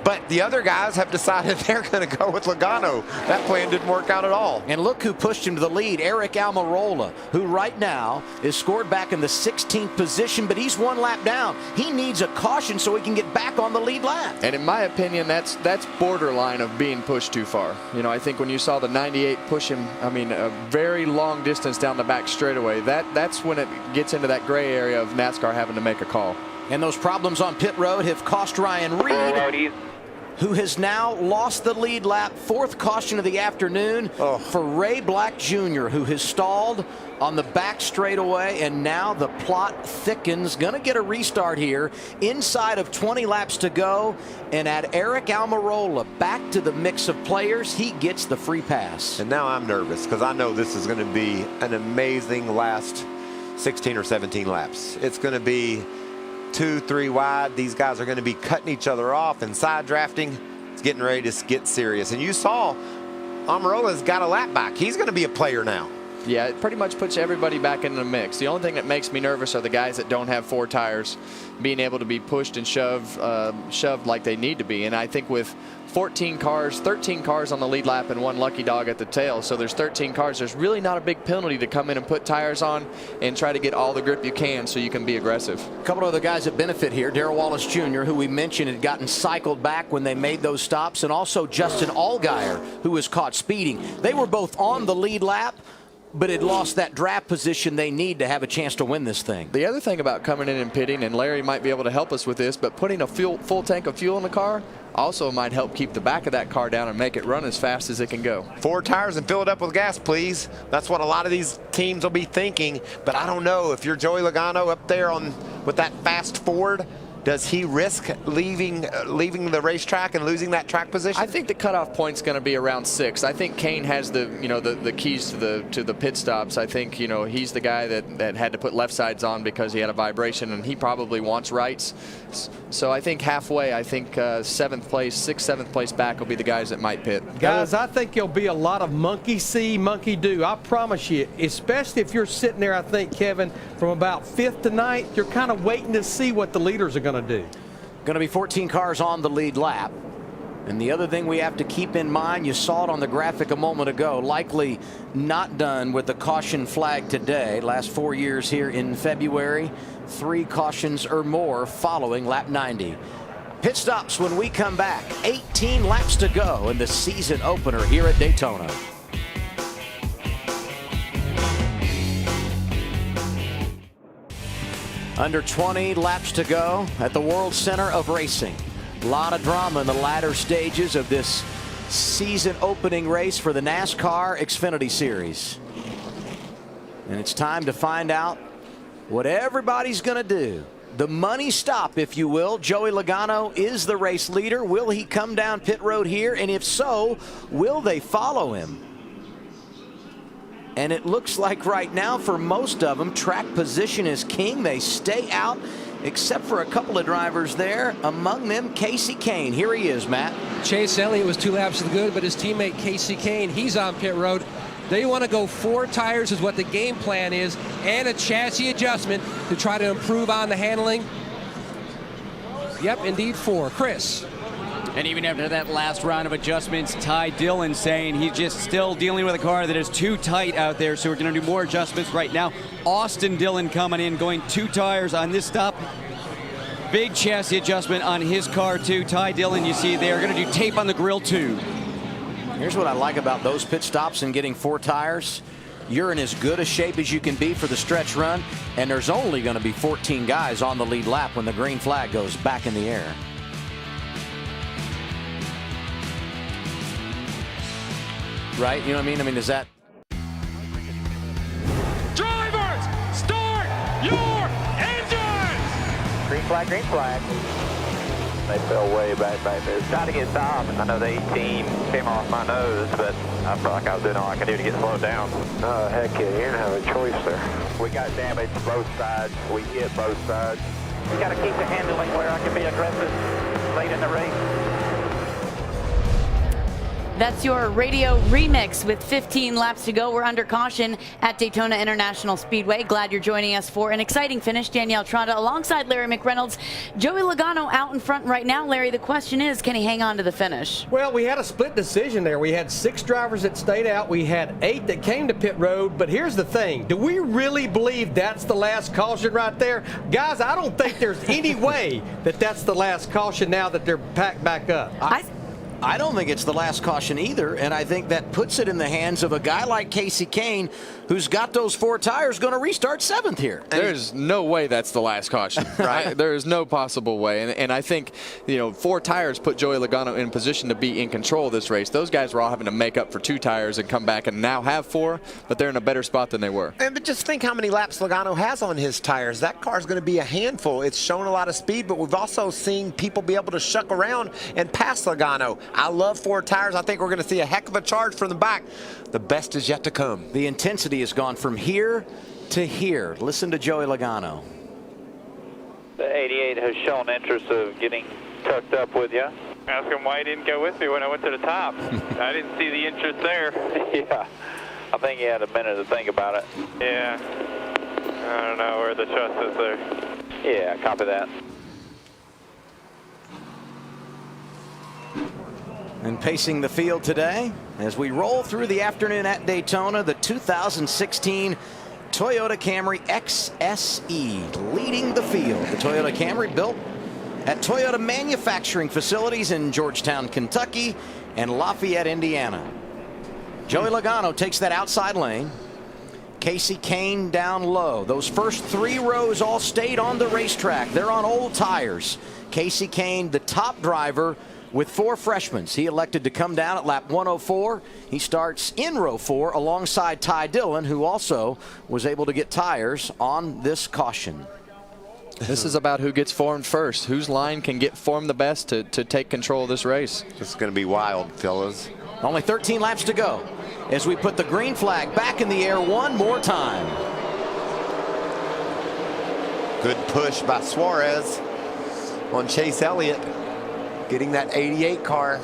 But the other guys have decided they're going to go with Logano. That plan didn't work out at all. And look who pushed him to the lead, Eric Almirola, who right now is scored back in the 16th position, but he's 1 lap down. He needs a caution so he can get back on the lead lap. And in my opinion, that's borderline of being pushed too far. You know, I think when you saw the 98 push him, I mean, a very long distance down the back straightaway, that's when it gets into that gray area of NASCAR having to make a call. And those problems on pit road have cost Ryan Reed, who has now lost the lead lap. 4th caution of the afternoon for Ray Black Jr., who has stalled on the back straightaway, and now the plot thickens. Gonna get a restart here inside of 20 laps to go, and add Eric Almirola back to the mix of players. He gets the free pass. And now I'm nervous because I know this is going to be an amazing last 16 or 17 laps. It's going to be 2-3 wide. These guys are going to be cutting each other off and side drafting. It's getting ready to get serious. And you saw Almirola's got a lap back. He's going to be a player now. Yeah, it pretty much puts everybody back in the mix. The only thing that makes me nervous are the guys that don't have 4 tires being able to be pushed and shoved like they need to be. And I think with 13 cars on the lead lap and 1 lucky dog at the tail, so there's 13 cars, there's really not a big penalty to come in and put tires on and try to get all the grip you can so you can be aggressive. A couple of other guys that benefit here, Darrell Wallace Jr., who we mentioned had gotten cycled back when they made those stops, and also Justin Allgaier, who was caught speeding. They were both on the lead lap, but it lost that draft position they need to have a chance to win this thing. The other thing about coming in and pitting, and Larry might be able to help us with this, but putting a full tank of fuel in the car also might help keep the back of that car down and make it run as fast as it can go. 4 tires and fill it up with gas, please. That's what a lot of these teams will be thinking, but I don't know if you're Joey Logano up there with that fast Ford. Does he risk leaving the racetrack and losing that track position? I think the cutoff point's going to be around 6. I think Kane has the keys to the pit stops. I think he's the guy that had to put left sides on because he had a vibration, and he probably wants rights. So I think halfway, I think 7th place, 6th, 7th place back will be the guys that might pit. Guys, I think there'll be a lot of monkey see, monkey do. I promise you, especially if you're sitting there, I think, Kevin, from about 5th to 9th, you're kind of waiting to see what the leaders are going to do. Going to be 14 cars on the lead lap. And the other thing we have to keep in mind, you saw it on the graphic a moment ago, likely not done with the caution flag today. Last 4 years here in February, 3 cautions or more following lap 90. Pit stops when we come back. 18 laps to go in the season opener here at Daytona. Under 20 laps to go at the World Center of Racing. A lot of drama in the latter stages of this season opening race for the NASCAR XFINITY Series. And it's time to find out what everybody's going to do. The money stop, if you will. Joey Logano is the race leader. Will he come down pit road here? And if so, will they follow him? And it looks like right now for most of them, track position is king. They stay out, except for a couple of drivers there. Among them, Casey Kane. Here he is, Matt. Chase Elliott was 2 laps to the good, but his teammate Casey Kane, he's on pit road. They want to go 4 tires is what the game plan is, and a chassis adjustment to try to improve on the handling. Yep, indeed 4. Chris. And even after that last round of adjustments, Ty Dillon saying he's just still dealing with a car that is too tight out there, so we're going to do more adjustments right now. Austin Dillon coming in, going 2 tires on this stop. Big chassis adjustment on his car too. Ty Dillon, you see they're going to do tape on the grill too. Here's what I like about those pit stops and getting 4 tires. You're in as good a shape as you can be for the stretch run, and there's only going to be 14 guys on the lead lap when the green flag goes back in the air. Right? You know what I mean? I mean, is that... Drivers, start your engines! Green flag, green flag. They fell way back there. Tried to get stopped. I know the 18 came off my nose, but I felt like I was doing all I could do to get slowed down. Oh, heck yeah, you didn't have a choice there. We got damage both sides. We hit both sides. You got to keep the handling where I can be aggressive late in the race. That's your radio remix with 15 laps to go. We're under caution at Daytona International Speedway. Glad you're joining us for an exciting finish. Danielle Trotta alongside Larry McReynolds. Joey Logano out in front right now. Larry, the question is, can he hang on to the finish? Well, we had a split decision there. We had 6 drivers that stayed out. We had 8 that came to pit road. But here's the thing. Do we really believe that's the last caution right there? Guys, I don't think there's any way that that's the last caution now that they're packed back up. I don't think it's the last caution either, and I think that puts it in the hands of a guy like Casey Kane, who's got those 4 tires, going to restart 7th here. There's no way that's the last caution. Right? There is no possible way, and I think 4 tires put Joey Logano in position to be in control of this race. Those guys were all having to make up for 2 tires and come back and now have 4, but they're in a better spot than they were. But just think how many laps Logano has on his tires. That car's going to be a handful. It's shown a lot of speed, but we've also seen people be able to shuck around and pass Logano. I love 4 tires. I think we're going to see a heck of a charge from the back. The best is yet to come. The intensity has gone from here to here. Listen to Joey Logano. The 88 has shown interest of getting tucked up with you. Ask him why he didn't go with me when I went to the top. I didn't see the interest there. Yeah, I think he had a minute to think about it. Yeah, I don't know where the trust is there. Yeah, copy that. And pacing the field today, as we roll through the afternoon at Daytona, the 2016 Toyota Camry XSE leading the field. The Toyota Camry built at Toyota manufacturing facilities in Georgetown, Kentucky and Lafayette, Indiana. Joey Logano takes that outside lane. Casey Kane down low. Those first 3 rows all stayed on the racetrack. They're on old tires. Casey Kane, the top driver with 4 freshmen. He elected to come down at lap 104. He starts in row 4 alongside Ty Dillon, who also was able to get tires on this caution. This is about who gets formed first. Whose line can get formed the best to take control of this race. This is going to be wild, fellas. Only 13 laps to go as we put the green flag back in the air one more time. Good push by Suarez on Chase Elliott, getting that 88 car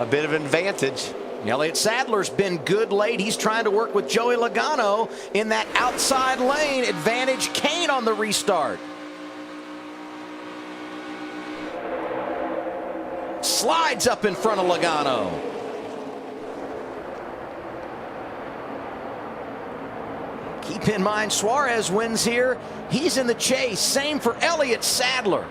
a bit of an advantage. Elliott Sadler's been good late. He's trying to work with Joey Logano in that outside lane. Advantage Kane on the restart. Slides up in front of Logano. Keep in mind, Suarez wins here. He's in the chase. Same for Elliott Sadler.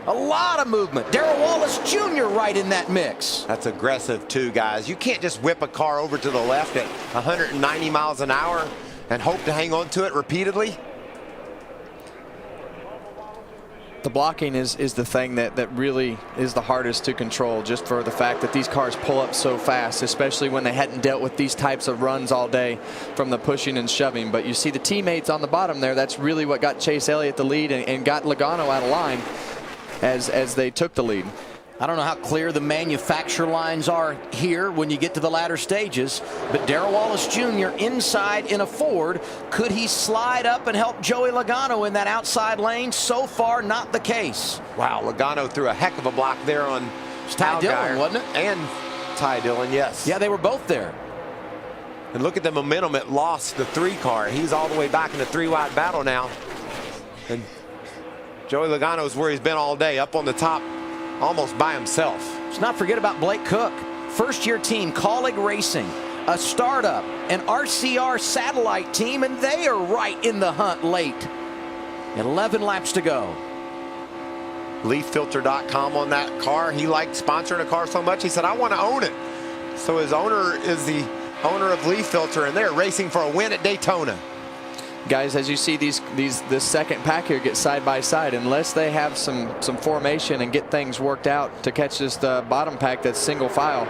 A lot of movement. Darrell Wallace Jr. right in that mix. That's aggressive too, guys. You can't just whip a car over to the left at 190 miles an hour and hope to hang on to it repeatedly. The blocking is the thing that really is the hardest to control, just for the fact that these cars pull up so fast, especially when they hadn't dealt with these types of runs all day from the pushing and shoving. But you see the teammates on the bottom there. That's really what got Chase Elliott the lead and got Logano out of line as they took the lead. I don't know how clear the manufacturer lines are here when you get to the latter stages, but Darrell Wallace Jr. inside in a Ford. Could he slide up and help Joey Logano in that outside lane? So far, not the case. Wow, Logano threw a heck of a block there on Ty Dillon, wasn't it? And Ty Dillon, yes. Yeah, they were both there. And look at the momentum it lost the 3 car. He's all the way back in the 3-wide battle now. And Joey Logano is where he's been all day, up on the top, almost by himself. Let's not forget about Blake Cook. First-year team, Colleague Racing, a startup, an RCR satellite team, and they are right in the hunt late. 11 laps to go. LeafFilter.com on that car. He liked sponsoring a car so much, he said, I want to own it. So his owner is the owner of Leaf Filter, and they're racing for a win at Daytona. Guys, as you see this second pack here get side by side, unless they have some formation and get things worked out to catch this bottom pack that's single file,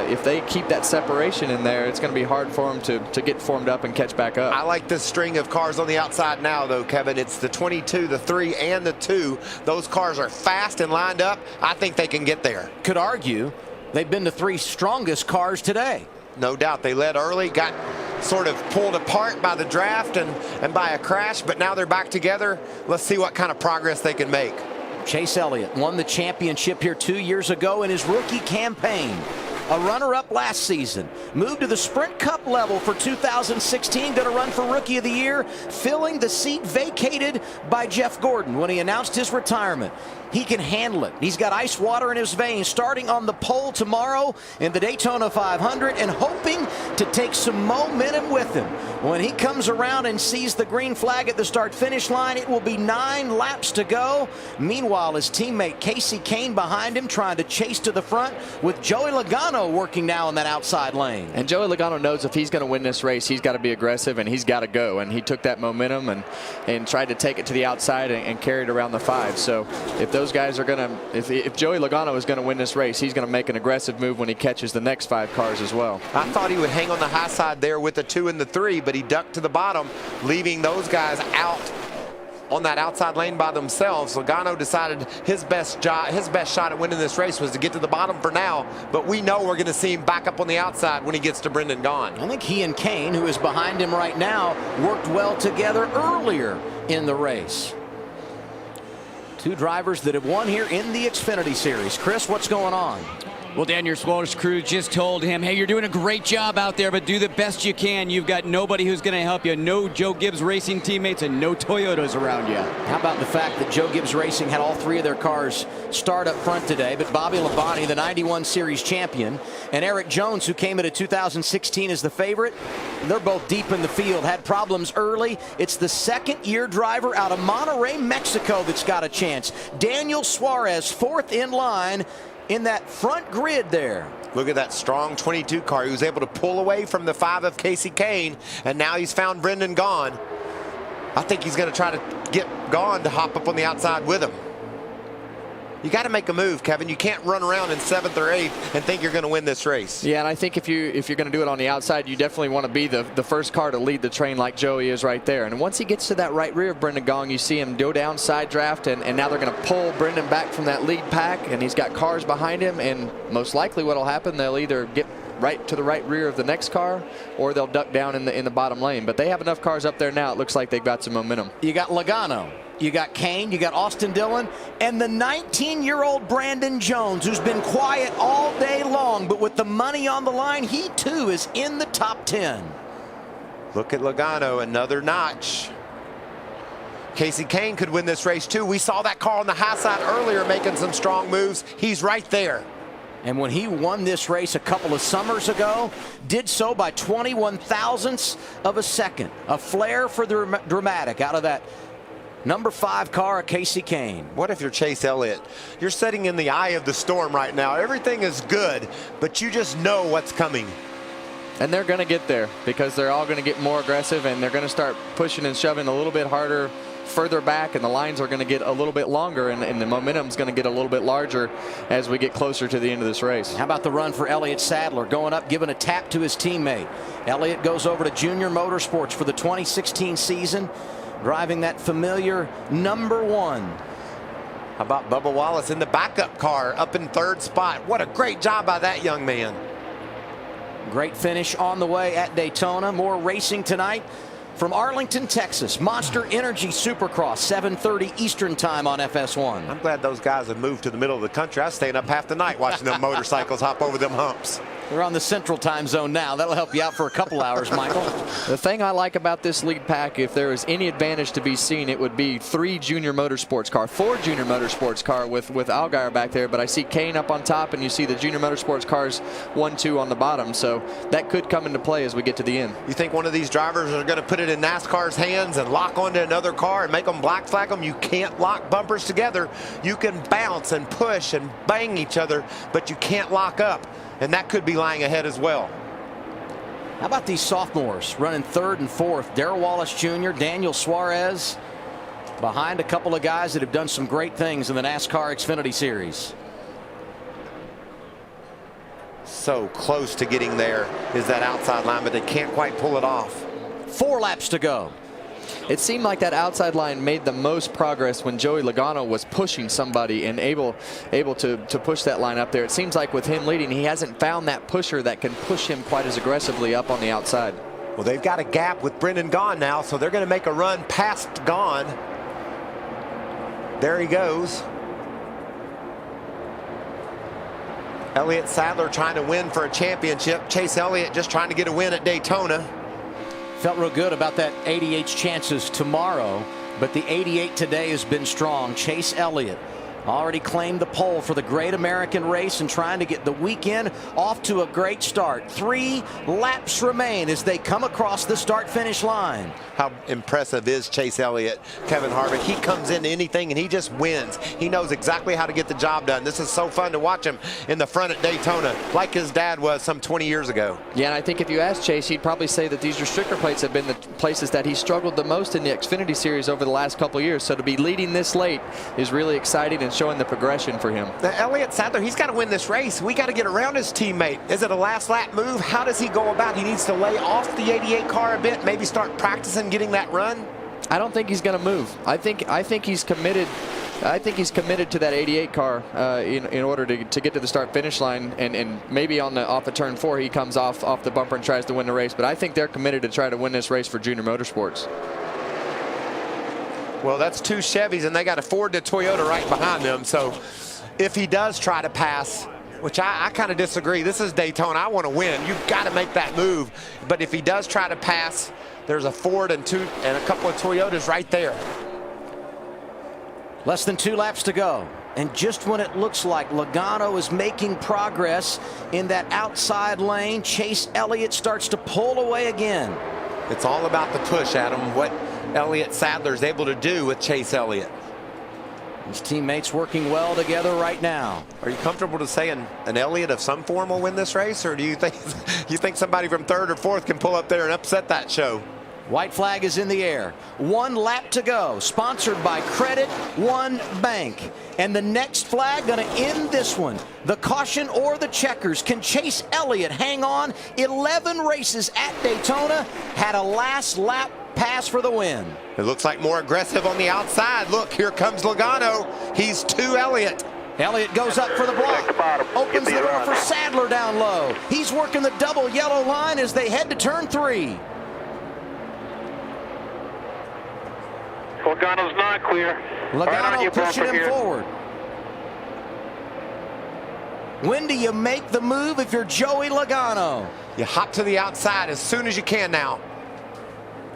if they keep that separation in there, it's going to be hard for them to get formed up and catch back up. I like this string of cars on the outside now, though, Kevin. It's the 22, the 3, and the 2. Those cars are fast and lined up. I think they can get there. Could argue they've been the 3 strongest cars today. No doubt. They led early, got sort of pulled apart by the draft and by a crash, but now they're back together. Let's see what kind of progress they can make. Chase Elliott won the championship here 2 years ago in his rookie campaign. A runner-up last season. Moved to the Sprint Cup level for 2016. Going to run for Rookie of the Year, filling the seat vacated by Jeff Gordon when he announced his retirement. He can handle it. He's got ice water in his veins, starting on the pole tomorrow in the Daytona 500 and hoping to take some momentum with him. When he comes around and sees the green flag at the start-finish line, it will be 9 laps to go. Meanwhile, his teammate Casey Kane behind him trying to chase to the front with Joey Logano working now in that outside lane. And Joey Logano knows if he's going to win this race, he's got to be aggressive and he's got to go. And he took that momentum and tried to take it to the outside and carry it around the 5. So if those guys are going to, if Joey Logano is going to win this race, he's going to make an aggressive move when he catches the next 5 cars as well. I thought he would hang on the high side there with the 2 and the 3, but he ducked to the bottom, leaving those guys out on that outside lane by themselves. Logano decided his best shot at winning this race was to get to the bottom for now, but we know we're going to see him back up on the outside when he gets to Brendan Gaughan. I think he and Kane, who is behind him right now, worked well together earlier in the race. 2 drivers that have won here in the Xfinity Series. Chris, what's going on? Well, Dan, your Swelters crew just told him, hey, you're doing a great job out there, but do the best you can. You've got nobody who's going to help you. No Joe Gibbs Racing teammates and no Toyotas around you. How about the fact that Joe Gibbs Racing had all 3 of their cars start up front today, but Bobby Labonte, the 91 Series champion, and Eric Jones, who came into 2016 as the favorite, they're both deep in the field, had problems early. It's the second-year driver out of Monterrey, Mexico that's got a chance. Daniel Suarez, 4th in line. in that front grid there. Look at that strong 22 car. He was able to pull away from the 5 of Casey Kane, and now he's found Brendan Gaughan. I think he's going to try to get Gaughan to hop up on the outside with him. You got to make a move, Kevin. You can't run around in 7th or 8th and think you're going to win this race. Yeah, and I think if you're going to do it on the outside, you definitely want to be the first car to lead the train like Joey is right there. And once he gets to that right rear of Brendan Gaughan, you see him go down side draft, and now they're going to pull Brendan back from that lead pack, and he's got cars behind him, and most likely what will happen, they'll either get right to the right rear of the next car, or they'll duck down in the bottom lane. But they have enough cars up there now. It looks like they've got some momentum. You got Logano, you got Kane, you got Austin Dillon, and the 19-year-old Brandon Jones, who's been quiet all day long, but with the money on the line, he too is in the top 10. Look at Logano, another notch. Casey Kane could win this race too. We saw that car on the high side earlier making some strong moves. He's right there. And when he won this race a couple of summers ago, did so by 21 thousandths of a second. A flare for the dramatic out of that number 5 car of Casey Kane. What if you're Chase Elliott? You're sitting in the eye of the storm right now. Everything is good, but you just know what's coming. And they're going to get there because they're all going to get more aggressive, and they're going to start pushing and shoving a little bit harder further back, and the lines are going to get a little bit longer, and the momentum is going to get a little bit larger as we get closer to the end of this race. How about the run for Elliott Sadler, going up, giving a tap to his teammate. Elliott goes over to Junior Motorsports for the 2016 season, driving that familiar number 1. How about Bubba Wallace in the backup car up in 3rd spot? What a great job by that young man. Great finish on the way at Daytona. More racing tonight from Arlington, Texas. Monster Energy Supercross, 7:30 Eastern time on FS1. I'm glad those guys have moved to the middle of the country. I was staying up half the night watching them motorcycles hop over them humps. We're on the Central time zone now. That'll help you out for a couple hours, Michael. The thing I like about this lead pack, if there is any advantage to be seen, it would be 3 Junior Motorsports car, 4 Junior Motorsports car with Allgaier back there, but I see Kane up on top, and you see the Junior Motorsports cars 1, 2 on the bottom, so that could come into play as we get to the end. You think one of these drivers are going to put it in NASCAR's hands and lock onto another car and make them black flag them? You can't lock bumpers together. You can bounce and push and bang each other, but you can't lock up. And that could be lying ahead as well. How about these sophomores running 3rd and 4th? Darrell Wallace Jr., Daniel Suarez, behind a couple of guys that have done some great things in the NASCAR Xfinity Series. So close to getting there is that outside line, but they can't quite pull it off. 4 laps to go. It seemed like that outside line made the most progress when Joey Logano was pushing somebody and able to push that line up there. It seems like with him leading, he hasn't found that pusher that can push him quite as aggressively up on the outside. Well, they've got a gap with Brendan Gaughan now, so they're going to make a run past Gaughan. There he goes. Elliott Sadler trying to win for a championship. Chase Elliott just trying to get a win at Daytona. Felt real good about that 88's chances tomorrow, but the 88 today has been strong. Chase Elliott already claimed the pole for the Great American Race and trying to get the weekend off to a great start. 3 laps remain as they come across the start-finish line. How impressive is Chase Elliott, Kevin Harvick? He comes into anything and he just wins. He knows exactly how to get the job done. This is so fun to watch him in the front at Daytona, like his dad was some 20 years ago. Yeah, and I think if you ask Chase, he'd probably say that these restrictor plates have been the places that he struggled the most in the Xfinity Series over the last couple of years. So to be leading this late is really exciting and showing the progression for him. Now, Elliott Sadler, he's got to win this race. We got to get around his teammate. Is it a last lap move? How does he go about? He needs to lay off the 88 car a bit, maybe start practicing getting that run. I don't think he's going to move. I think he's committed. I think he's committed to that 88 car in order to get to the start finish line, and maybe off the turn 4 he comes off the bumper and tries to win the race. But I think they're committed to try to win this race for Junior Motorsports. Well, that's 2 Chevys, and they got a Ford and a Toyota right behind them. So if he does try to pass, which I kind of disagree. This is Daytona. I want to win. You've got to make that move. But if he does try to pass, there's a Ford and a couple of Toyotas right there. Less than 2 laps to go. And just when it looks like Logano is making progress in that outside lane, Chase Elliott starts to pull away again. It's all about the push, Adam, what Elliott Sadler's able to do with Chase Elliott. His teammates working well together right now. Are you comfortable to say an Elliott of some form will win this race, or do you think somebody from third or fourth can pull up there and upset that show? White flag is in the air. 1 lap to go. Sponsored by Credit One Bank. And the next flag going to end this one. The caution or the checkers. Can Chase Elliott hang on? 11 races at Daytona. Had a last lap pass for the win. It looks like more aggressive on the outside. Look, here comes Logano. He's 2 Elliott. Elliott goes up for the block. Opens the door for Sadler down low. He's working the double yellow line as they head to turn 3. Logano's not clear. Logano pushing him forward. When do you make the move if you're Joey Logano? You hop to the outside as soon as you can now.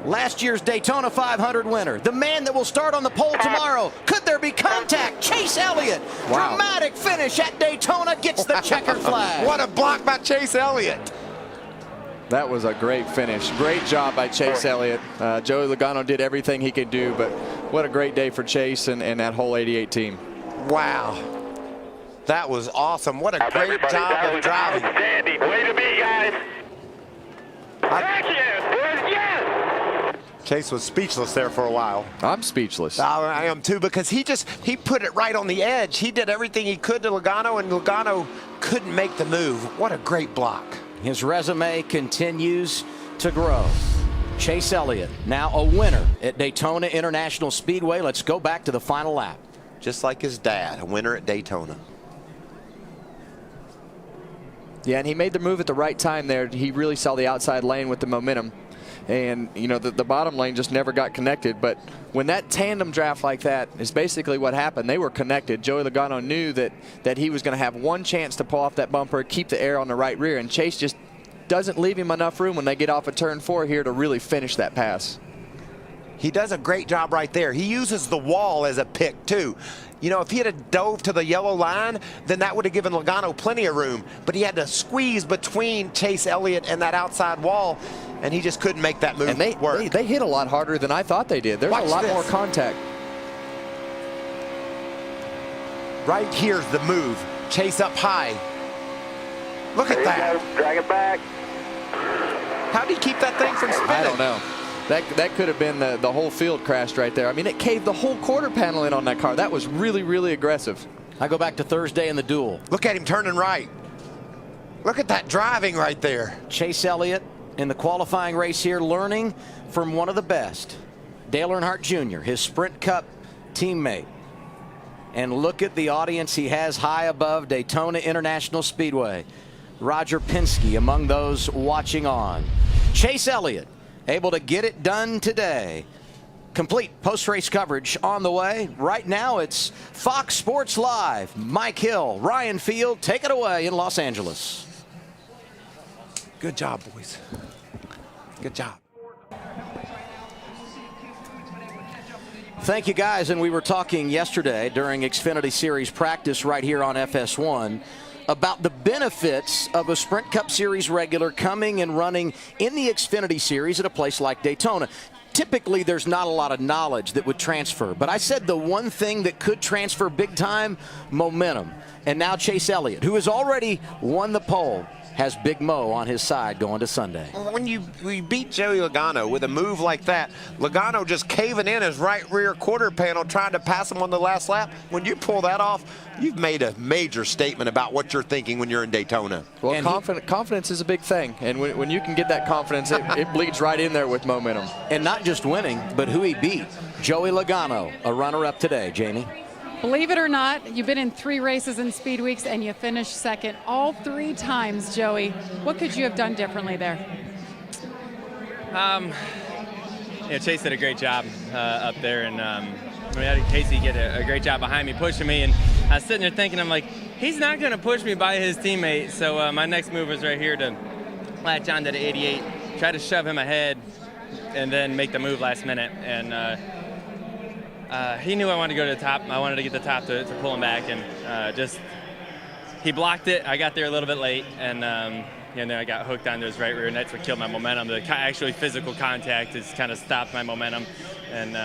Last year's Daytona 500 winner. The man that will start on the pole tomorrow. Could there be contact? Chase Elliott. Wow. Dramatic finish at Daytona. Gets the checker flag. What a block by Chase Elliott. That was a great finish. Great job by Chase Elliott. Joey Logano did everything he could do, but what a great day for Chase and that whole 88 team. Wow. That was awesome. What a great job of driving. Outstanding. Way to be, guys. Thank you. Yes. Chase was speechless there for a while. I'm speechless. I am too, because he put it right on the edge. He did everything he could to Logano, and Logano couldn't make the move. What a great block. His resume continues to grow. Chase Elliott, now a winner at Daytona International Speedway. Let's go back to the final lap. Just like his dad, a winner at Daytona. Yeah, and he made the move at the right time there. He really saw the outside lane with the momentum. And, you know, the bottom lane just never got connected. But when that tandem draft like that is basically what happened, they were connected. Joey Logano knew that he was going to have one chance to pull off that bumper, keep the air on the right rear. And Chase just doesn't leave him enough room when they get off of turn 4 here to really finish that pass. He does a great job right there. He uses the wall as a pick, too. You know, if he had dove to the yellow line, then that would have given Logano plenty of room. But he had to squeeze between Chase Elliott and that outside wall, and he just couldn't make that move work. They hit a lot harder than I thought they did. There's a lot more contact. Right here's the move. Chase up high. Look at that. Drag it back. How did he keep that thing from spinning? I don't know. That could have been the whole field crashed right there. I mean, it caved the whole quarter panel in on that car. That was really, really aggressive. I go back to Thursday in the duel. Look at him turning right. Look at that driving right there. Chase Elliott in the qualifying race here, learning from one of the best, Dale Earnhardt Jr., his Sprint Cup teammate. And look at the audience he has high above Daytona International Speedway. Roger Penske among those watching on. Chase Elliott able to get it done today. Complete post-race coverage on the way. Right now it's Fox Sports Live. Mike Hill, Ryan Field, take it away in Los Angeles. Good job, boys. Good job. Thank you, guys. And we were talking yesterday during Xfinity Series practice right here on FS1 about the benefits of a Sprint Cup Series regular coming and running in the Xfinity Series at a place like Daytona. Typically, there's not a lot of knowledge that would transfer. But I said the one thing that could transfer big time, momentum. And now Chase Elliott, who has already won the pole, has Big Mo on his side going to Sunday. When you beat Joey Logano with a move like that, Logano just caving in his right rear quarter panel trying to pass him on the last lap, when you pull that off, you've made a major statement about what you're thinking when you're in Daytona. Well, confidence is a big thing, and when you can get that confidence, it bleeds right in there with momentum. And not just winning, but who he beat. Joey Logano, a runner-up today, Jamie. Believe it or not, you've been in 3 races in Speed Weeks and you finished second all 3 times, Joey. What could you have done differently there? Chase did a great job up there, and we had Casey get a great job behind me, pushing me, and I was sitting there thinking, I'm like, he's not going to push me by his teammate, so my next move was right here to latch onto the 88, try to shove him ahead, and then make the move last minute, and he knew I wanted to go to the top. I wanted to get the top to pull him back, and he blocked it. I got there a little bit late, and then I got hooked onto his right rear, and that's what killed my momentum. The actually physical contact has kind of stopped my momentum, and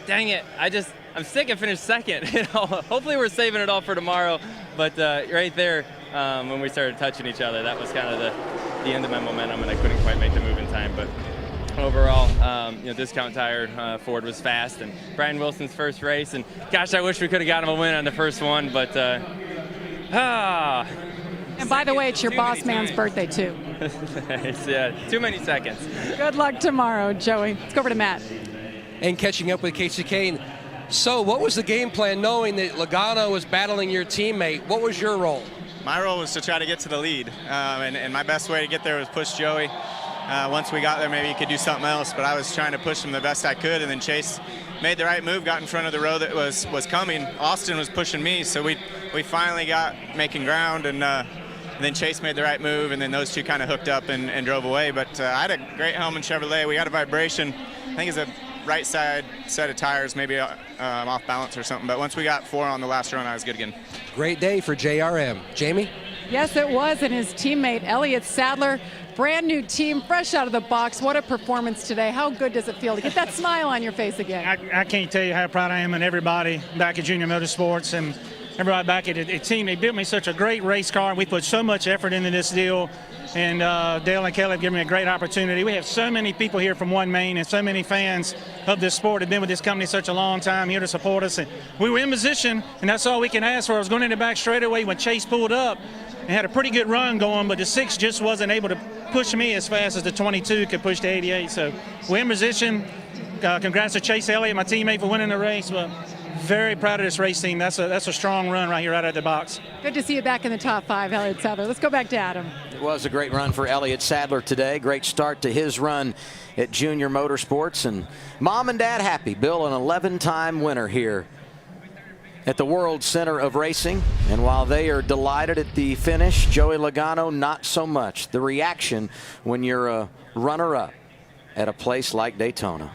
dang it, I'm sick and finished second. Hopefully we're saving it all for tomorrow. But right there, when we started touching each other, that was kind of the end of my momentum, and I couldn't quite make the move in time. But overall, Discount Tire Ford was fast, and Brian Wilson's first race. And gosh, I wish we could have got him a win on the first one, but And by the way, it's your boss man's birthday too. Yeah, too many seconds. Good luck tomorrow, Joey. Let's go over to Matt. And catching up with Casey Kane. So what was the game plan knowing that Logano was battling your teammate? What was your role? My role was to try to get to the lead, and my best way to get there was push Joey. Once we got there, maybe he could do something else, but I was trying to push him the best I could, and then Chase made the right move, got in front of the row that was coming. Austin was pushing me, so we finally got making ground, and then Chase made the right move, and then those two kind of hooked up and drove away. But I had a great Hellman Chevrolet. We got a vibration. I think it's a right side set of tires, maybe off balance or something. But once we got 4 on the last run, I was good again. Great day for JRM. Jamie? Yes, it was, and his teammate Elliott Sadler, brand new team, fresh out of the box. What a performance today. How good does it feel to get that smile on your face again? I can't tell you how proud I am of everybody back at Junior Motorsports and everybody back at the team. They built me such a great race car, and we put so much effort into this deal. And Dale and Kelly have given me a great opportunity. We have so many people here from One Main and so many fans of this sport have been with this company such a long time, here to support us. And we were in position, and that's all we can ask for. I was going in the back straightaway when Chase pulled up and had a pretty good run going, but the 6 just wasn't able to push me as fast as the 22 could push the 88. So we're in position. Congrats to Chase Elliott, my teammate, for winning the race. But very proud of this race team. That's a strong run right here out of the box. Good to see you back in the top 5, Elliott Sadler. Let's go back to Adam. It was a great run for Elliott Sadler today. Great start to his run at Junior Motorsports. And Mom and Dad happy. Bill, an 11-time winner here at the World Center of Racing. And while they are delighted at the finish, Joey Logano not so much. The reaction when you're a runner-up at a place like Daytona.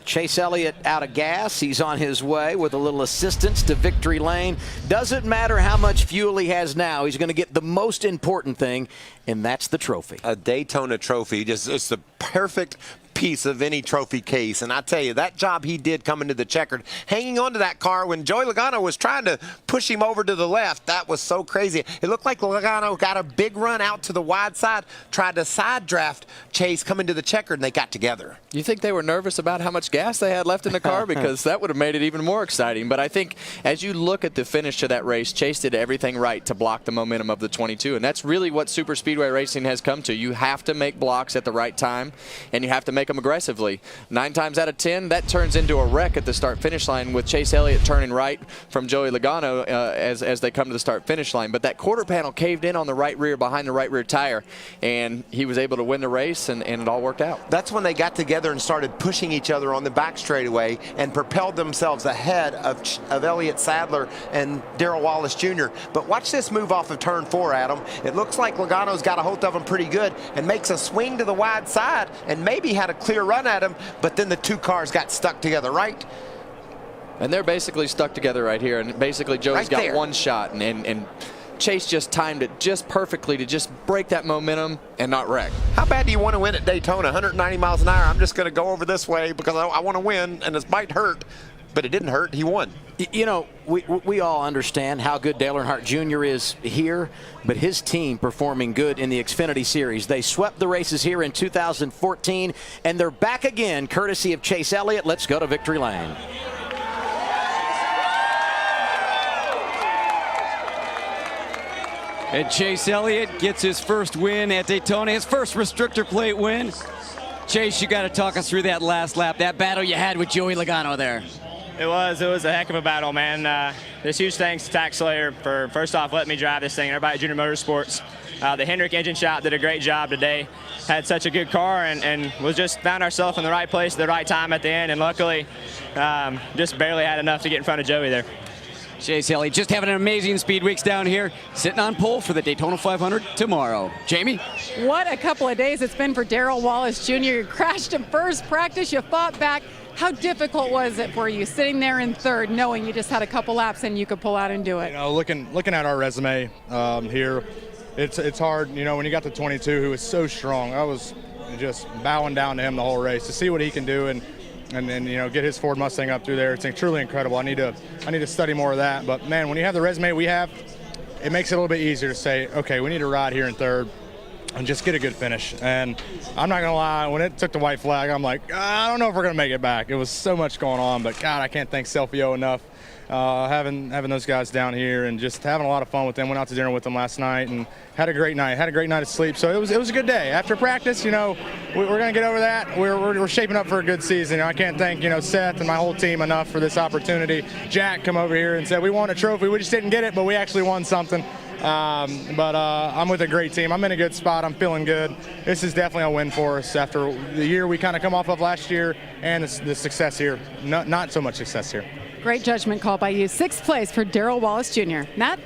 Chase Elliott out of gas. He's on his way with a little assistance to victory lane. Doesn't matter how much fuel he has now. He's going to get the most important thing, and that's the trophy. A Daytona trophy. It's the perfect piece of any trophy case. And I tell you, that job he did coming to the checkered, hanging onto that car when Joey Logano was trying to push him over to the left, that was so crazy. It looked like Logano got a big run out to the wide side, tried to side draft Chase coming to the checkered, and they got together. You think they were nervous about how much gas they had left in the car? Because that would have made it even more exciting. But I think as you look at the finish to that race, Chase did everything right to block the momentum of the 22. And that's really what super speedway racing has come to. You have to make blocks at the right time, and you have to make them aggressively. 9 times out of 10, that turns into a wreck at the start-finish line with Chase Elliott turning right from Joey Logano as they come to the start-finish line. But that quarter panel caved in on the right rear behind the right rear tire, and he was able to win the race, and it all worked out. That's when they got together and started pushing each other on the back straightaway and propelled themselves ahead of Elliott Sadler and Darrell Wallace Jr. But watch this move off of turn 4, Adam. It looks like Logano's got a hold of him pretty good and makes a swing to the wide side and maybe had a clear run at him, but then the 2 cars got stuck together, right? And they're basically stuck together right here, and basically Joey's got one shot, and Chase just timed it just perfectly to just break that momentum and not wreck. How bad do you want to win at Daytona? 190 miles an hour. I'm just going to go over this way because I want to win, and this might hurt, but it didn't hurt. He won. You know, we all understand how good Dale Earnhardt Jr. is here, but his team performing good in the Xfinity Series. They swept the races here in 2014, and they're back again, courtesy of Chase Elliott. Let's go to victory lane. And Chase Elliott gets his first win at Daytona, his first restrictor plate win. Chase, you got to talk us through that last lap, that battle you had with Joey Logano there. It was a heck of a battle, man. This huge thanks to Tax Slayer for, first off, letting me drive this thing. Everybody at Junior Motorsports. The Hendrick engine shop did a great job today. Had such a good car and was just found ourselves in the right place at the right time at the end. And luckily, just barely had enough to get in front of Joey there. Chase Elliott just having an amazing speed weeks down here, sitting on pole for the Daytona 500 tomorrow. Jamie? What a couple of days it's been for Darrell Wallace Jr. You crashed in first practice, you fought back. How difficult was it for you sitting there in third, knowing you just had a couple laps and you could pull out and do it? You know, looking at our resume here, it's hard. You know, when you got the 22 who was so strong, I was just bowing down to him the whole race to see what he can do and you know, get his Ford Mustang up through there. It's truly incredible. I need to study more of that. But man, when you have the resume we have, it makes it a little bit easier to say, okay, we need to ride here in third and just get a good finish. And I'm not gonna lie, when it took the white flag, I'm like, I don't know if we're gonna make it back. It was so much going on, but God, I can't thank Selfio enough. Having those guys down here and just having a lot of fun with them. Went out to dinner with them last night and had a great night. Had a great night of sleep. So it was a good day. After practice, you know, we're going to get over that. We're shaping up for a good season. You know, I can't thank, you know, Seth and my whole team enough for this opportunity. Jack come over here and said we won a trophy. We just didn't get it, but we actually won something. I'm with a great team. I'm in a good spot. I'm feeling good. This is definitely a win for us after the year we kind of come off of last year and the success here. Not so much success here. Great judgment call by you. 6th place for Darrell Wallace Jr. Matt?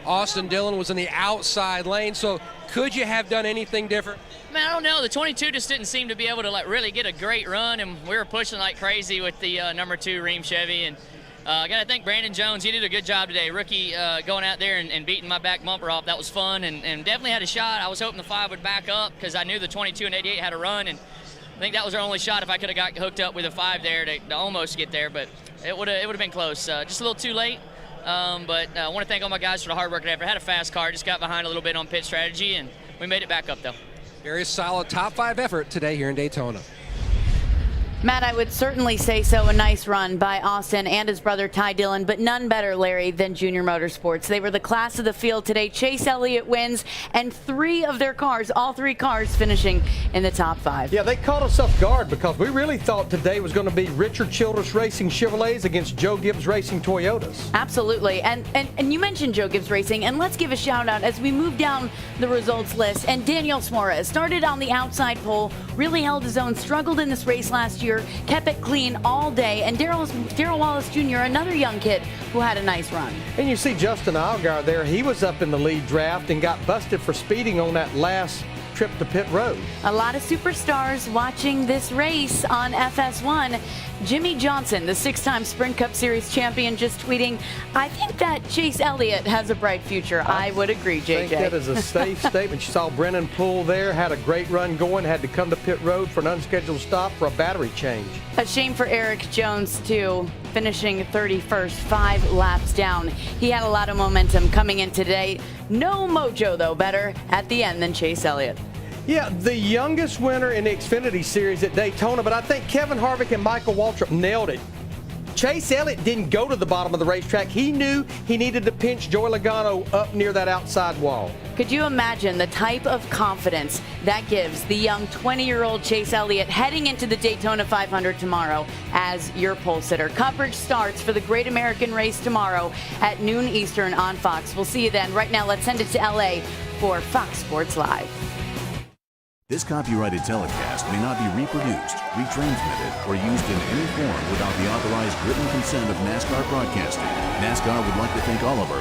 Austin Dillon was in the outside lane, so could you have done anything different? Man, I don't know. The 22 just didn't seem to be able to really get a great run, and we were pushing like crazy with the number 2 Ream Chevy. And I got to thank Brandon Jones. He did a good job today. Rookie going out there and beating my back bumper off. That was fun and definitely had a shot. I was hoping the 5 would back up because I knew the 22 and 88 had a run, and I think that was our only shot if I could have got hooked up with a 5 there to almost get there, but it would have been close. Just a little too late, but I want to thank all my guys for the hard work and effort. I had a fast car, just got behind a little bit on pit strategy, and we made it back up, though. Very solid top 5 effort today here in Daytona. Matt, I would certainly say so. A nice run by Austin and his brother Ty Dillon, but none better, Larry, than Junior Motorsports. They were the class of the field today. Chase Elliott wins, and 3 of their cars, all 3 cars, finishing in the top 5. Yeah, they caught us off guard because we really thought today was going to be Richard Childress Racing Chevrolets against Joe Gibbs Racing Toyotas. Absolutely, and you mentioned Joe Gibbs Racing, and let's give a shout out as we move down the results list. And Daniel Suarez started on the outside pole, really held his own, struggled in this race last year, kept it clean all day, and Darrell Wallace Jr., another young kid who had a nice run. And you see Justin Allgaier there, he was up in the lead draft and got busted for speeding on that last trip to pit road. A lot of superstars watching this race on FS1. Jimmy Johnson, the 6-time Sprint Cup Series champion, just tweeting, I think that Chase Elliott has a bright future. I would agree, JJ. I think that is a safe statement. You saw Brennan Poole there, had a great run going, had to come to pit road for an unscheduled stop for a battery change. A shame for Eric Jones, too, finishing 31st, 5 laps down. He had a lot of momentum coming in today. No mojo, though, better at the end than Chase Elliott. Yeah, the youngest winner in the Xfinity Series at Daytona, but I think Kevin Harvick and Michael Waltrip nailed it. Chase Elliott didn't go to the bottom of the racetrack. He knew he needed to pinch Joey Logano up near that outside wall. Could you imagine the type of confidence that gives the young 20-year-old Chase Elliott heading into the Daytona 500 tomorrow as your pole sitter? Coverage starts for the Great American Race tomorrow at noon Eastern on Fox. We'll see you then. Right now, let's send it to LA for Fox Sports Live. This copyrighted telecast may not be reproduced, retransmitted, or used in any form without the authorized written consent of NASCAR Broadcasting. NASCAR would like to thank all of our